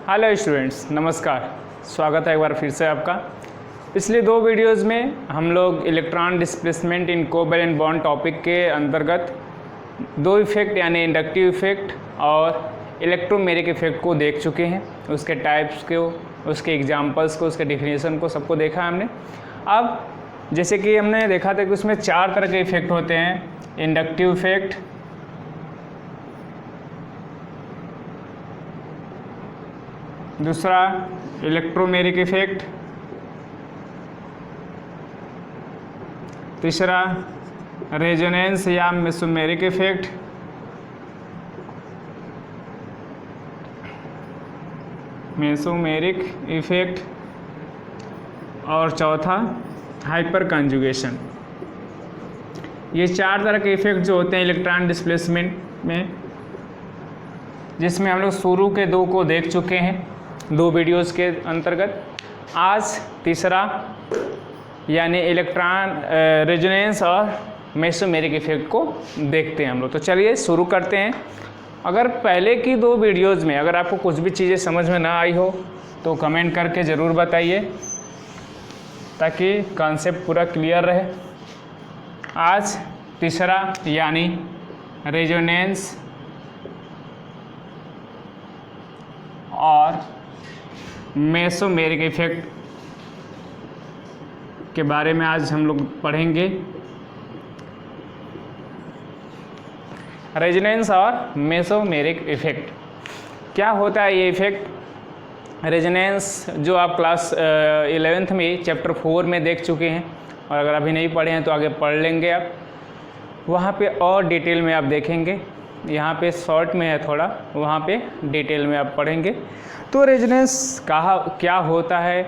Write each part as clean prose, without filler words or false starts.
Hello students, नमस्कार। स्वागत है एक बार फिर से आपका। पिछले दो वीडियोस में हम लोग electron displacement in covalent bond topic के अंतर्गत दो इफ़ेक्ट यानी इंडक्टिव इफ़ेक्ट और इलेक्ट्रोमेरिक इफ़ेक्ट को देख चुके हैं। उसके टाइप्स को, उसके एग्जांपल्स को, उसके डिफिनेशन को सबको देखा हमने। अब जैसे कि हमने देखा था कि उसमें चार तरह के इफ़ेक्ट होते हैं। इंडक्टिव इफ़ेक्ट, दूसरा इलेक्ट्रोमेरिक इफ़ेक्ट, तीसरा रेजोनेंस या मेसोमेरिक इफ़ेक्ट, मेसोमेरिक इफ़ेक्ट और चौथा हाइपर कंजुगेशन। ये चार तरह के इफ़ेक्ट जो होते हैं इलेक्ट्रॉन डिस्प्लेसमेंट में, जिसमें हम लोग शुरू के दो को देख चुके हैं दो वीडियोस के अंतर्गत। आज तीसरा यानी इलेक्ट्रॉन रेजोनेंस और मेसोमेरिक इफ़ेक्ट को देखते हैं हम लोग। तो चलिए शुरू करते हैं। अगर पहले की दो वीडियोस में अगर आपको कुछ भी चीज़ें समझ में ना आई हो तो कमेंट करके ज़रूर बताइए ताकि कॉन्सेप्ट पूरा क्लियर रहे। आज तीसरा यानी रेजोनेंस और मेसोमेरिक इफ़ेक्ट के बारे में आज हम लोग पढ़ेंगे। रेजोनेंस और मेसोमेरिक इफ़ेक्ट क्या होता है ये इफ़ेक्ट। रेजोनेंस जो आप क्लास 11th में चैप्टर 4 में देख चुके हैं, और अगर अभी नहीं पढ़े हैं तो आगे पढ़ लेंगे आप। वहाँ पे और डिटेल में आप देखेंगे। यहाँ पे शॉर्ट में है थोड़ा, वहाँ पे डिटेल में आप पढ़ेंगे। तो रेजोनेंस क्या होता है।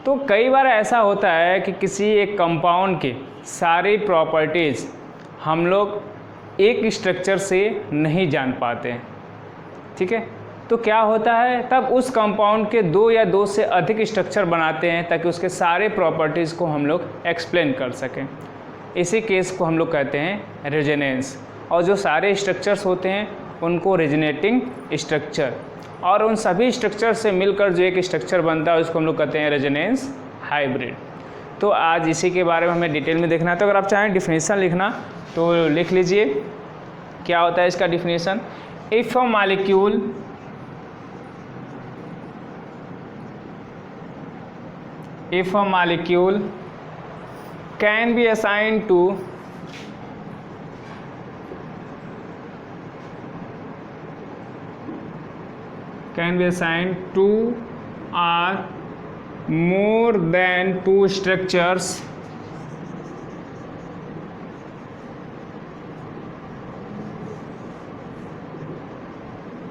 तो कई बार ऐसा होता है कि किसी एक कंपाउंड के सारी प्रॉपर्टीज़ हम लोग एक स्ट्रक्चर से नहीं जान पाते हैं, ठीक है। तो क्या होता है, तब उस कंपाउंड के दो या दो से अधिक स्ट्रक्चर बनाते हैं ताकि उसके सारे प्रॉपर्टीज़ को हम लोग एक्सप्लेन कर सकें। इसी केस को हम लोग कहते हैं रेजोनेंस। और जो सारे स्ट्रक्चर्स होते हैं उनको रेजोनेटिंग स्ट्रक्चर, और उन सभी स्ट्रक्चर से मिलकर जो एक स्ट्रक्चर बनता है उसको हम लोग कहते हैं रेजोनेंस हाइब्रिड। तो आज इसी के बारे में हमें डिटेल में देखना है। तो अगर आप चाहें डिफिनेशन लिखना तो लिख लीजिए। क्या होता है इसका definition. If a molecule can be assigned to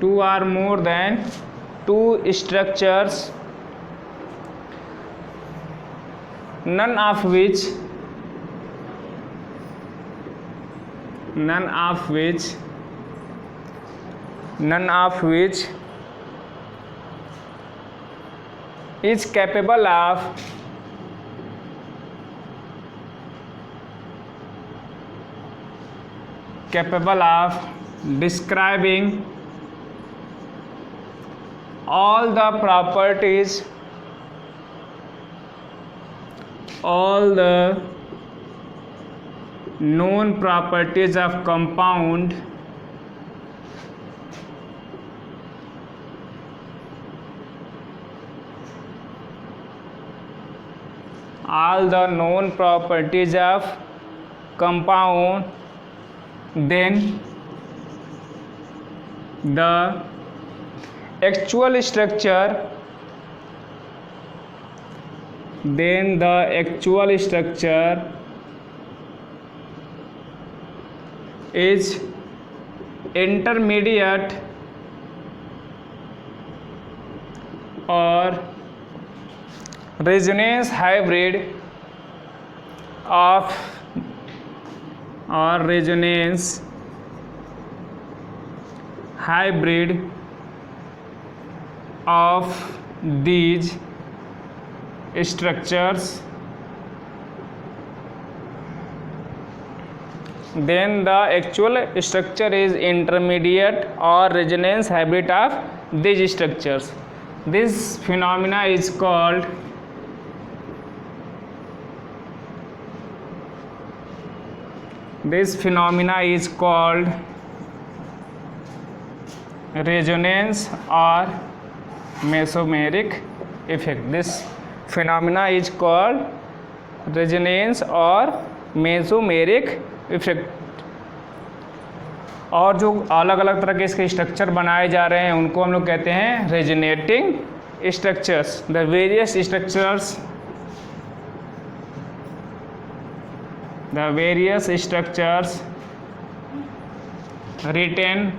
two or more than two structures, none of which is capable of describing all the known properties of compound then the actual structure is intermediate or resonance hybrid of these structures then the actual structure is intermediate or resonance habit of these structures. This phenomena is called resonance or mesomeric effect. This phenomena is called resonance or mesomeric effect. और जो अलग अलग तरह के इसके structure बनाए जा रहे हैं उनको हम लोग कहते हैं resonating structures. The various structures written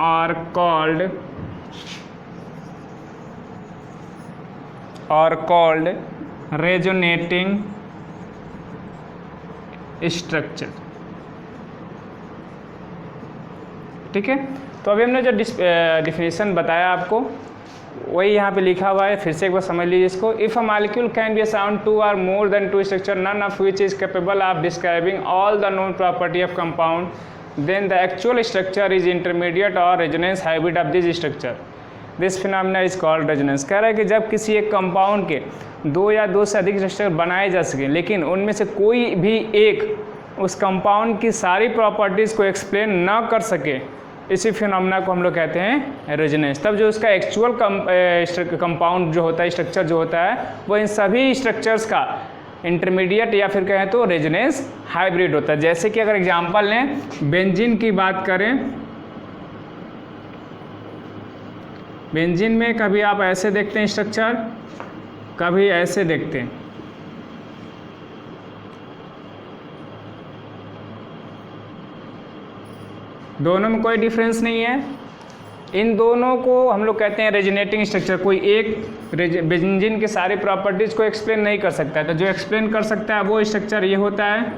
are called resonating structure. ठीक है, तो अभी हमने जो डिफिनेशन बताया आपको वही यहाँ पे लिखा हुआ है, फिर से एक बार समझ लीजिए इसको. If a molecule can be assigned 2 or more than 2 structure none of which is capable of describing all the known property of compound, then the actual structure is intermediate or resonance hybrid of this structure. This phenomena is called resonance. कह रहा है कि जब किसी एक compound के 2 या 2 से अधिक स्ट्रक्चर बनाए जा सकें लेकिन उनमें से कोई भी एक उस कंपाउंड की सारी प्रॉपर्टीज़ को एक्सप्लेन ना कर सके, इसी फिनोमेना को हम लोग कहते हैं रेजोनेंस. तब जो उसका एक्चुअल कंपाउंड जो होता है, स्ट्रक्चर जो होता है, वो इन सभी स्ट्रक्चर्स का इंटरमीडिएट या फिर कहें तो रेजोनेंस हाइब्रिड होता है. जैसे कि अगर एग्जांपल लें, बेंजीन की बात करें, बेंजीन में कभी आप ऐसे देखते हैं स्ट्रक्चर, कभी ऐसे देखते हैं. दोनों में कोई डिफरेंस नहीं है. इन दोनों को हम लोग कहते हैं रेजोनेटिंग स्ट्रक्चर. कोई एक बेंजीन के सारी प्रॉपर्टीज़ को एक्सप्लेन नहीं कर सकता है, तो जो एक्सप्लेन कर सकता है वो स्ट्रक्चर ये होता है.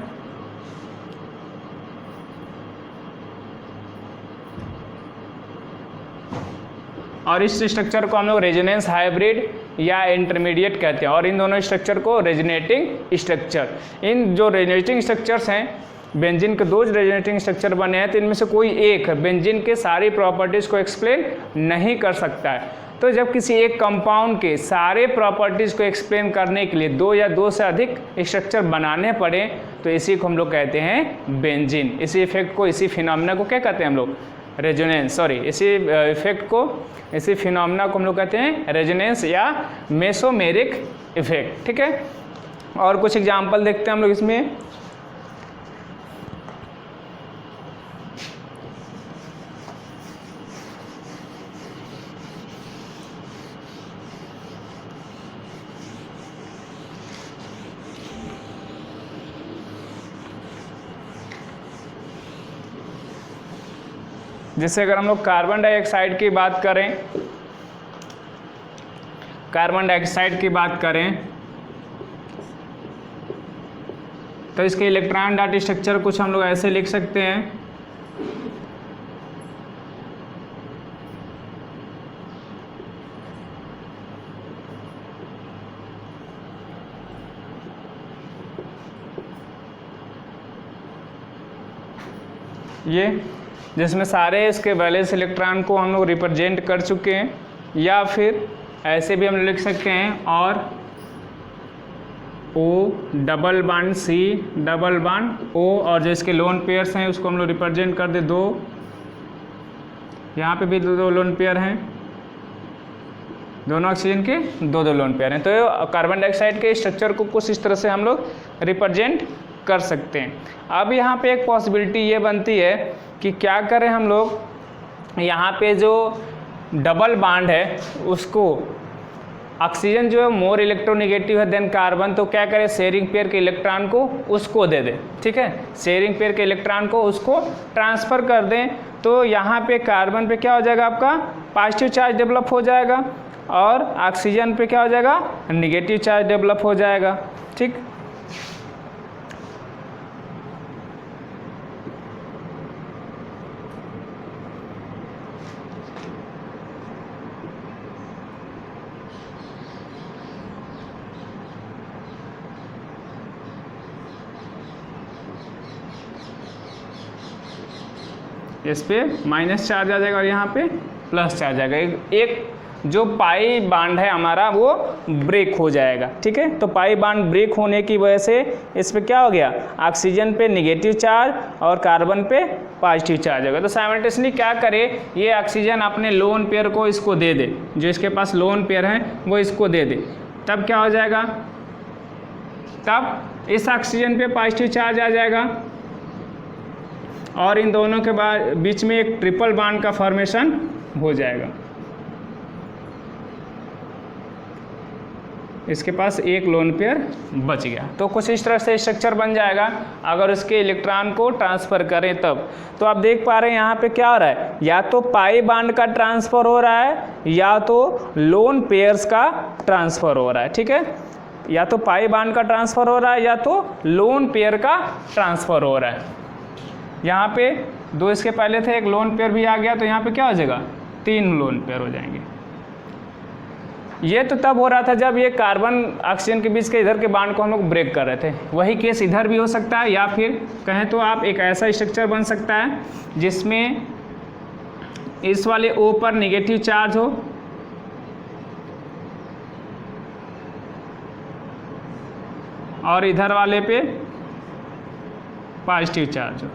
और इस स्ट्रक्चर को हम लोग रेजोनेंस हाइब्रिड या इंटरमीडिएट कहते हैं. और इन दोनों स्ट्रक्चर को रेजोनेटिंग स्ट्रक्चर. इन जो रेजोनेटिंग स्ट्रक्चर्स हैं, बेंजीन के 2 रेजोनेटिंग स्ट्रक्चर बने हैं, तो इनमें से कोई एक बेंजीन के सारी प्रॉपर्टीज़ को एक्सप्लेन नहीं कर सकता है. तो जब किसी एक कंपाउंड के सारे प्रॉपर्टीज़ को एक्सप्लेन करने के लिए 2 या 2 से अधिक स्ट्रक्चर बनाने पड़े, तो इसी को हम लोग कहते हैं बेंजीन. इसी इफेक्ट को, इसी फिनोमेना को क्या कहते हैं हम लोग? रेजोनेंस. इसी इफेक्ट को, इसी फिनोमेना को हम लोग कहते हैं रेजोनेंस या मेसोमेरिक इफेक्ट. ठीक है, और कुछ एग्जांपल देखते हैं हम लोग इसमें. जैसे अगर हम लोग कार्बन डाइऑक्साइड की बात करें, तो इसके इलेक्ट्रॉन डाटा स्ट्रक्चर कुछ हम लोग ऐसे लिख सकते हैं. ये जिसमें सारे इसके वैलेंस इलेक्ट्रॉन को हम लोग रिप्रेजेंट कर चुके हैं. या फिर ऐसे भी हम लिख सकते हैं, और O double bond C double bond O, और जो इसके लोन पेयर्स हैं उसको हम लोग रिप्रेजेंट कर दे 2. यहाँ पे भी 2 लोन पेयर हैं, दोनों ऑक्सीजन के 2 लोन पेयर हैं. तो कार्बन डाइऑक्साइड के स्ट्रक्चर को कुछ इस तरह से हम लोग रिप्रेजेंट कर सकते हैं. अब यहाँ पे एक पॉसिबिलिटी ये बनती है कि क्या करें हम लोग, यहाँ पे जो डबल बॉन्ड है उसको, ऑक्सीजन जो है मोर इलेक्ट्रोनेगेटिव है देन कार्बन, तो क्या करें, शेयरिंग पेयर के इलेक्ट्रॉन को उसको दे दें. ठीक है, शेयरिंग पेयर के इलेक्ट्रॉन को उसको ट्रांसफ़र कर दें. तो यहाँ पे कार्बन पे क्या हो जाएगा, आपका पॉजिटिव चार्ज डेवलप हो जाएगा, और ऑक्सीजन पे क्या हो जाएगा, निगेटिव चार्ज डेवलप हो जाएगा. ठीक, इस पे माइनस चार्ज आ जाएगा और यहाँ पे प्लस चार्ज आ जाएगा। एक जो पाई बांड है हमारा वो ब्रेक हो जाएगा, ठीक है। तो पाई बांड ब्रेक होने की वजह से इस पे क्या हो गया, ऑक्सीजन पे नेगेटिव चार्ज और कार्बन पे पॉजिटिव चार्ज होगा। तो साइमल्टेनियसली क्या करे, ये ऑक्सीजन अपने लोन पेयर को इसको दे दे, जो इसके पास लोन पेयर है वो इसको दे दे, तब क्या हो जाएगा, तब इस ऑक्सीजन पे पॉजिटिव चार्ज आ जाएगा और इन दोनों के बीच में एक ट्रिपल बॉन्ड का फॉर्मेशन हो जाएगा। इसके पास एक लोन पेयर बच गया। तो कुछ इस तरह से स्ट्रक्चर बन जाएगा अगर उसके इलेक्ट्रॉन को ट्रांसफ़र करें तब। तो आप देख पा रहे हैं यहाँ पे क्या हो रहा है, या तो पाई बांड का ट्रांसफ़र हो रहा है या तो लोन पेयर्स का ट्रांसफ़र हो रहा है, ठीक है। या तो पाई बांड का ट्रांसफ़र हो रहा है या तो लोन पेयर का ट्रांसफ़र हो रहा है। यहाँ पे दो इसके पहले थे, एक लोन पेयर भी आ गया, तो यहाँ पे क्या हो जाएगा, 3 लोन पेयर हो जाएंगे। ये तो तब हो रहा था जब ये कार्बन ऑक्सीजन के बीच के इधर के बांड को हम लोग ब्रेक कर रहे थे। वही केस इधर भी हो सकता है, या फिर कहें तो आप एक ऐसा स्ट्रक्चर बन सकता है जिसमें इस वाले O पर नेगेटिव चार्ज हो और इधर वाले पे पॉजिटिव चार्ज हो,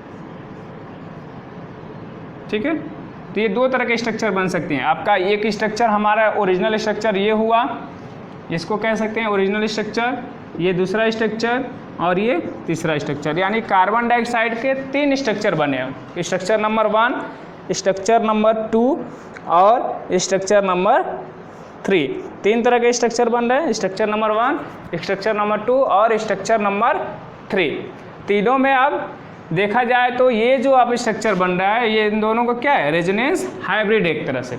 ठीक है। तो ये दो तरह के स्ट्रक्चर बन सकते हैं। आपका एक स्ट्रक्चर हमारा ओरिजिनल स्ट्रक्चर ये हुआ, इसको कह सकते हैं ओरिजिनल स्ट्रक्चर, ये दूसरा स्ट्रक्चर और ये तीसरा स्ट्रक्चर, यानी कार्बन डाइऑक्साइड के 3 स्ट्रक्चर बने हैं। स्ट्रक्चर नंबर 1, स्ट्रक्चर नंबर 2 और स्ट्रक्चर नंबर 3। 3 तरह के स्ट्रक्चर बन रहे हैं, स्ट्रक्चर नंबर 1, स्ट्रक्चर नंबर 2 और स्ट्रक्चर नंबर 3। तीनों में अब देखा जाए तो ये जो अब स्ट्रक्चर बन रहा है ये इन दोनों को क्या है, रेजोनेंस हाइब्रिड एक तरह से।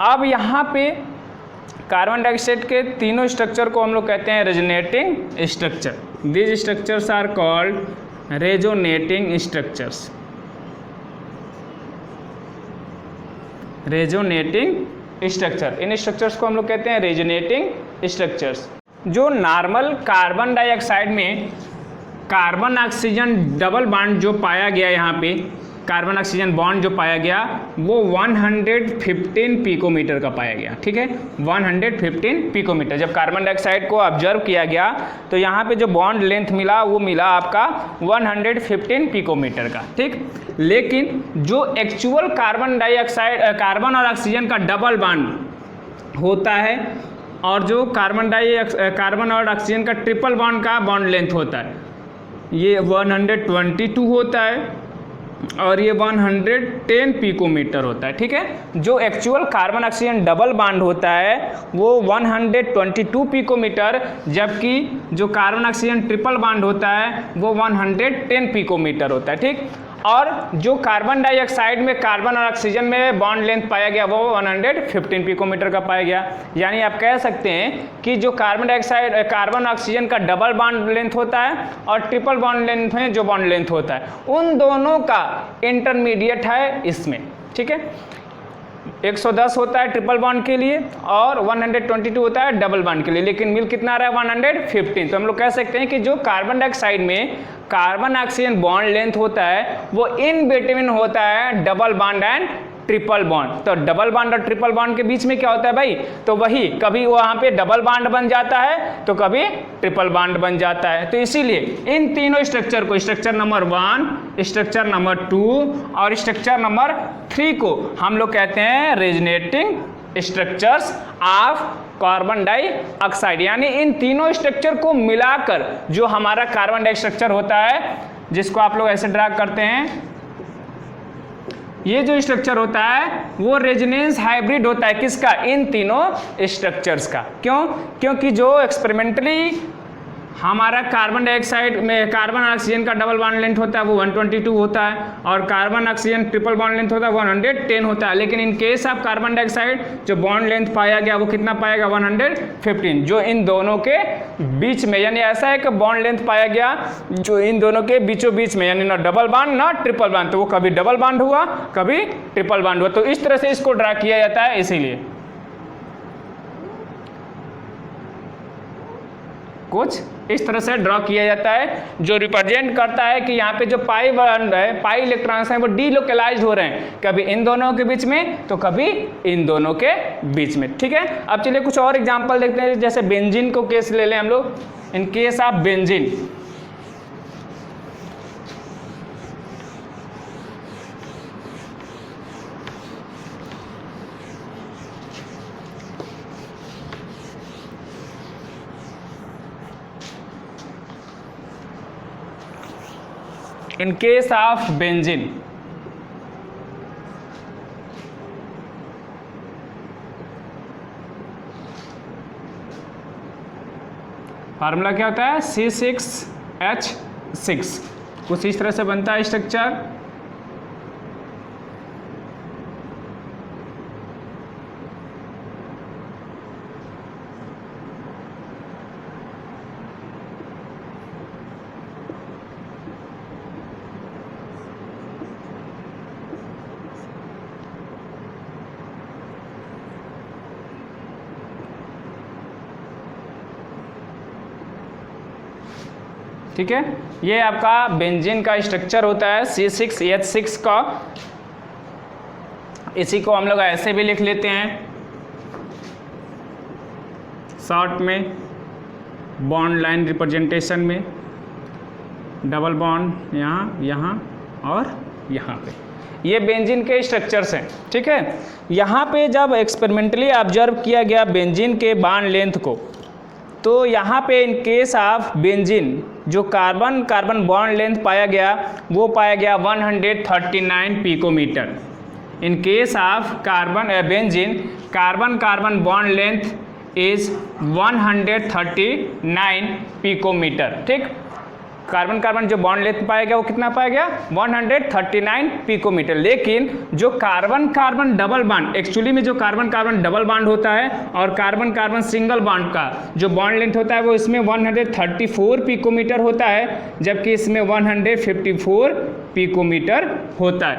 अब यहाँ पे कार्बन डाइऑक्साइड के तीनों स्ट्रक्चर को हम लोग कहते हैं resonating structure. These structures are called resonating structures. Resonating structure, इन स्ट्रक्चर्स को हम लोग कहते हैं रेजोनेटिंग स्ट्रक्चर्स। जो नॉर्मल कार्बन डाइऑक्साइड में कार्बन ऑक्सीजन डबल बॉन्ड जो पाया गया, यहाँ पे कार्बन ऑक्सीजन बॉन्ड जो पाया गया वो 115 पिकोमीटर का पाया गया, ठीक है। 115 पिकोमीटर। जब कार्बन डाइऑक्साइड को ऑब्जर्व किया गया तो यहाँ पे जो बॉन्ड लेंथ मिला वो मिला आपका 115 पिकोमीटर का, ठीक। लेकिन जो एक्चुअल कार्बन डाइऑक्साइड कार्बन और ऑक्सीजन का डबल बॉन्ड होता है और जो कार्बन और ऑक्सीजन का ट्रिपल बॉन्ड का बॉन्ड लेंथ होता है, ये 122 होता है और ये 110 पिकोमीटर होता है, ठीक है। जो actual carbon oxygen double bond होता है वो 122 पिकोमीटर, जबकि जो कार्बन ऑक्सीजन ट्रिपल बॉन्ड होता है वो 110 पिकोमीटर होता है, ठीक। और जो कार्बन डाइऑक्साइड में कार्बन और ऑक्सीजन में बॉन्ड लेंथ पाया गया वो 115 पिकोमीटर का पाया गया। यानी आप कह सकते हैं कि जो कार्बन डाइऑक्साइड कार्बन ऑक्सीजन का डबल बॉन्ड लेंथ होता है और ट्रिपल बॉन्ड लेंथ में जो बॉन्ड लेंथ होता है उन दोनों का इंटरमीडिएट है इसमें, ठीक है। 110 होता है ट्रिपल बॉन्ड के लिए और 122 होता है डबल बॉन्ड के लिए, लेकिन मिल कितना आ रहा है 115। तो हम लोग कह सकते हैं कि जो कार्बन डाइऑक्साइड में कार्बन ऑक्सीजन बॉन्ड लेंथ होता है वो इन बिटवीन होता है double bond and triple bond. तो डबल बॉन्ड और ट्रिपल बॉन्ड के बीच में क्या होता है भाई, तो वही कभी वहाँ पे डबल बॉन्ड बन जाता है तो कभी ट्रिपल बॉन्ड बन जाता है। तो इसीलिए इन तीनों स्ट्रक्चर को, स्ट्रक्चर नंबर 1, स्ट्रक्चर नंबर 2 और स्ट्रक्चर नंबर 3 को हम लोग कहते हैं resonating structures of carbon dioxide. यानी इन तीनों स्ट्रक्चर को मिलाकर जो हमारा कार्बन डाइऑक्साइड स्ट्रक्चर होता है, जिसको आप लोग ऐसे ड्रा करते हैं, ये जो स्ट्रक्चर होता है वो रेजोनेंस हाइब्रिड होता है। किसका, इन तीनों स्ट्रक्चर्स का। क्यों, क्योंकि जो एक्सपेरिमेंटली हमारा कार्बन डाइऑक्साइड में कार्बन और ऑक्सीजन का डबल बॉन्ड लेंथ होता है वो 122 होता है और carbon oxygen triple bond length होता है 110 होता है। लेकिन इन केस ऑफ कार्बन डाइऑक्साइड जो बॉन्ड लेंथ पाया गया वो कितना पाएगा 115, जो इन दोनों के बीच में, यानी ऐसा है कि बॉन्ड लेंथ पाया गया जो इन दोनों के बीचों बीच में, यानी ना डबल बॉन्ड ना ट्रिपल बॉन्ड, तो वो कभी डबल बॉन्ड हुआ कभी ट्रिपल बॉन्ड हुआ। तो इस तरह से इसको ड्रा किया जाता है। इसीलिए कुछ इस तरह से ड्रॉ किया जाता है, जो रिप्रेजेंट करता है कि यहाँ पे जो पाई बॉन्ड है, पाई इलेक्ट्रॉन्स हैं वो डीलोकलाइज्ड हो रहे हैं, कभी इन दोनों के बीच में तो कभी इन दोनों के बीच में। ठीक है, अब चलिए कुछ और एग्जांपल देखते हैं। जैसे बेंजीन को केस ले लें हम लोग। इन case of benzene, in case of benzene, formula क्या होता है C6H6, कुछ इस तरह से बनता है स्ट्रक्चर। ठीक है, ये आपका बेंजीन का स्ट्रक्चर होता है C6H6 का। इसी को हम लोग ऐसे भी लिख लेते हैं शॉर्ट में, बॉन्ड लाइन रिप्रेजेंटेशन में, डबल बॉन्ड यहाँ, यहाँ और यहाँ पे। ये बेंजीन के स्ट्रक्चर्स हैं। ठीक है, यहाँ पे जब एक्सपेरिमेंटली ऑब्जर्व किया गया बेंजीन के बॉन्ड लेंथ को, तो यहाँ पे इन केस ऑफ बेंजीन जो कार्बन कार्बन बॉन्ड लेंथ पाया गया वो पाया गया 139 picometre. In case of carbon benzene, carbon carbon bond length is 139 picometre. ठीक, कार्बन कार्बन जो बॉन्ड लेंथ पाया गया वो कितना पाया गया 139 पिकोमीटर। लेकिन जो carbon carbon double bond, actually में जो कार्बन कार्बन डबल बॉन्ड होता है और कार्बन कार्बन सिंगल बॉन्ड का जो बॉन्ड लेंथ होता है वो इसमें 134 पिकोमीटर होता है, जबकि इसमें 154 पिकोमीटर होता है।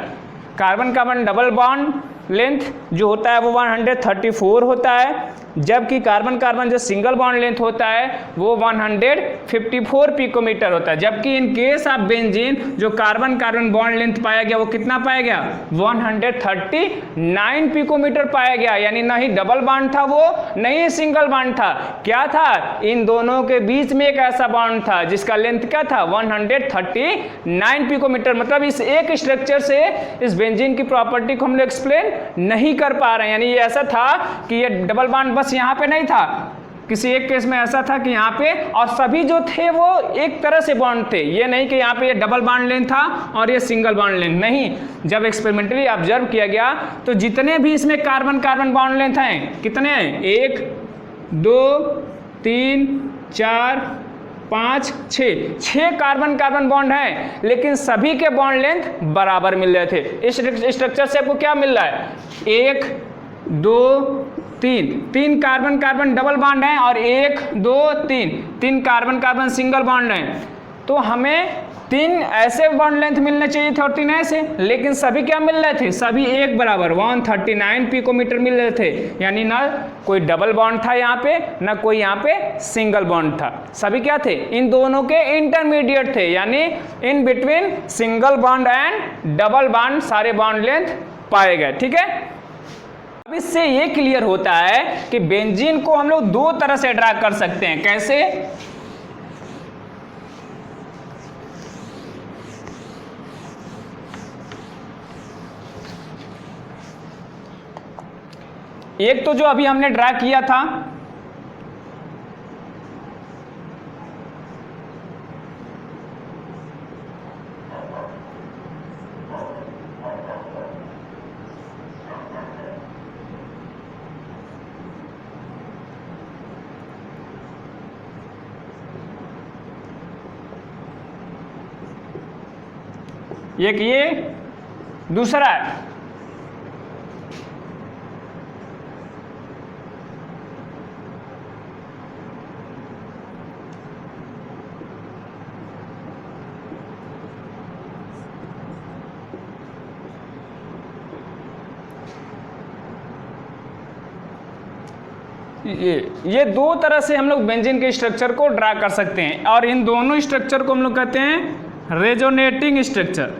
Carbon carbon double bond length जो होता है वो 134 होता है, जबकि कार्बन कार्बन जो सिंगल बॉन्ड लेंथ होता है वो 154 पिकोमीटर होता है। जबकि इन केस ऑफ बेंजीन जो कार्बन कार्बन बॉन्ड लेंथ पाया गया वो कितना पाया गया 139 पिकोमीटर पाया गया। यानी ना ही डबल बॉन्ड था वो, नहीं सिंगल बॉन्ड था, क्या था, इन दोनों के बीच में एक ऐसा बॉन्ड था जिसका लेंथ क्या था 139 पिकोमीटर। मतलब इस एक स्ट्रक्चर से इस बेंजीन की प्रॉपर्टी को हम लोग एक्सप्लेन नहीं कर पा रहे हैं। यानी ये ऐसा था कि ये डबल बॉन्ड बस यहाँ पे नहीं था, किसी एक केस में ऐसा था कि यहाँ पे, और सभी जो थे वो एक तरह से बॉन्ड थे। ये नहीं कि यहाँ पे ये डबल बॉन्ड लेंथ था और ये सिंगल बॉन्ड लेंथ, नहीं। जब एक्सपेरिमेंटली ऑब्जर्व किया गया तो जितने भी इसमें कार्बन कार्बन बॉन्ड लेंथ हैं, कितने हैं, 1 2 3 4 5 6 कार्बन कार्बन बॉन्ड हैं, लेकिन सभी के बॉन्ड लेंथ बराबर मिल रहे थे। इस स्ट्रक्चर से आपको क्या मिल रहा है 1 2 3 कार्बन कार्बन डबल बॉन्ड हैं और 1 2 3 कार्बन कार्बन सिंगल बॉन्ड हैं। तो हमें 3 ऐसे बॉन्ड लेंथ मिलने चाहिए थे और 3 ऐसे, लेकिन सभी क्या मिल रहे थे, सभी एक बराबर 139 पिकोमीटर मिल रहे थे। यानी ना कोई डबल बॉन्ड था यहाँ पे, ना कोई यहाँ पे सिंगल बॉन्ड था, सभी क्या थे, इन दोनों के इंटरमीडिएट थे, यानी in between single bond and double bond सारे बॉन्ड लेंथ पाए गए। ठीक है, अब इससे ये क्लियर होता है कि बेंजीन को हम लोग 2 तरह से ड्रा कर सकते हैं। कैसे, एक तो जो अभी हमने ड्रा किया था एक, ये दूसरा है। ये दो तरह से हम लोग बेंजीन के स्ट्रक्चर को ड्रा कर सकते हैं, और इन दोनों स्ट्रक्चर को हम लोग कहते हैं रेजोनेटिंग स्ट्रक्चर।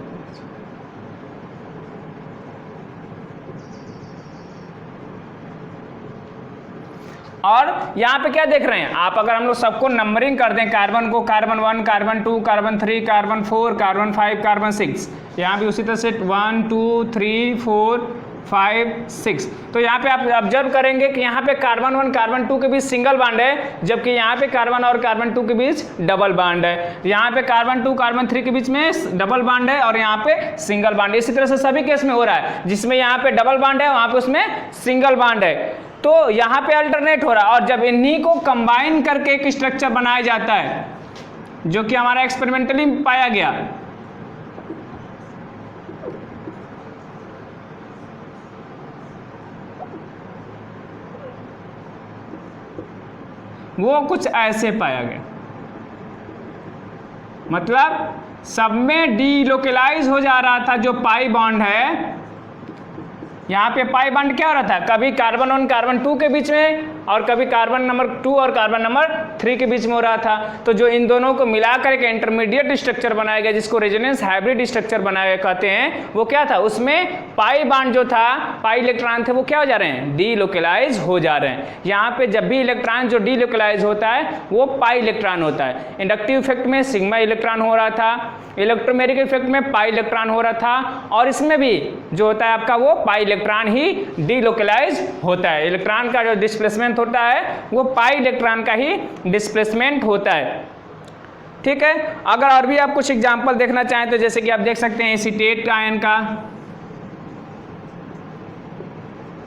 और यहाँ पे क्या देख रहे हैं आप, अगर हम लोग सबको नंबरिंग कर दें, कार्बन को carbon 1, carbon 2, carbon 3, carbon 4, carbon 5, carbon 6, यहाँ भी उसी तरह से 1 2 3 4 5 6, तो यहाँ पे आप ऑब्जर्व करेंगे कि यहाँ पे कार्बन 1 कार्बन 2 के बीच सिंगल बॉन्ड है, जबकि यहाँ पे कार्बन और कार्बन 2 के बीच डबल बॉन्ड है। यहाँ पे कार्बन 2 कार्बन 3 के बीच में डबल बॉन्ड है और यहाँ पे सिंगल बॉन्ड है। इसी तरह से सभी केस में हो रहा है, जिसमें यहाँ पे डबल बॉन्ड है वहाँ पे उसमें सिंगल बॉन्ड है, तो यहाँ पे अल्टरनेट हो रहा है। और जब इन्हीं को कंबाइन करके एक स्ट्रक्चर बनाया जाता है, जो कि हमारा एक्सपेरिमेंटली पाया गया, वो कुछ ऐसे पाया गया, मतलब सब में डीलोकेलाइज हो जा रहा था जो पाई बॉन्ड है। यहाँ पे पाई बॉन्ड क्या हो रहा था, कभी कार्बन 1 कार्बन 2 के बीच में और कभी कार्बन नंबर 2 और कार्बन नंबर 3 के बीच में हो रहा था। तो जो इन दोनों को मिलाकर एक इंटरमीडिएट स्ट्रक्चर बनाया गया, जिसको रेजोनेंस हाइब्रिड स्ट्रक्चर बनाया गया कहते हैं, वो क्या था, उसमें पाई बॉन्ड जो था, पाई इलेक्ट्रॉन थे, वो क्या हो जा रहे हैं, डीलोकेलाइज हो जा रहे हैं। यहाँ पे जब भी इलेक्ट्रॉन जो डीलोकेलाइज होता है वो पाई इलेक्ट्रॉन होता है। इंडक्टिव इफेक्ट में सिग्मा इलेक्ट्रॉन हो रहा था, इलेक्ट्रोमैग्नेटिक इफेक्ट में पाई इलेक्ट्रॉन हो रहा था, और इसमें भी जो होता है आपका वो पाई इलेक्ट्रॉन ही डीलोकेलाइज होता है। इलेक्ट्रॉन का जो डिस्प्लेसमेंट होता है वो पाई इलेक्ट्रॉन का ही डिस्प्लेसमेंट होता है। ठीक है, अगर और भी आप कुछ एग्जांपल देखना चाहें तो जैसे कि आप देख सकते हैं एसीटेट आयन का,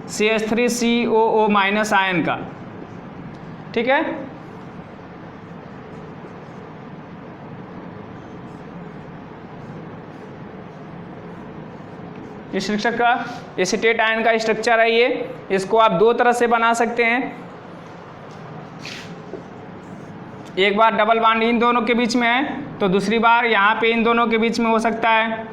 CH3COO माइनस आयन का। ठीक है, इस स्ट्रक्चर का एसीटेट आयन का स्ट्रक्चर है ये। इसको आप दो तरह से बना सकते हैं, एक बार डबल बॉन्ड इन दोनों के बीच में है तो दूसरी बार यहाँ पे इन दोनों के बीच में हो सकता है।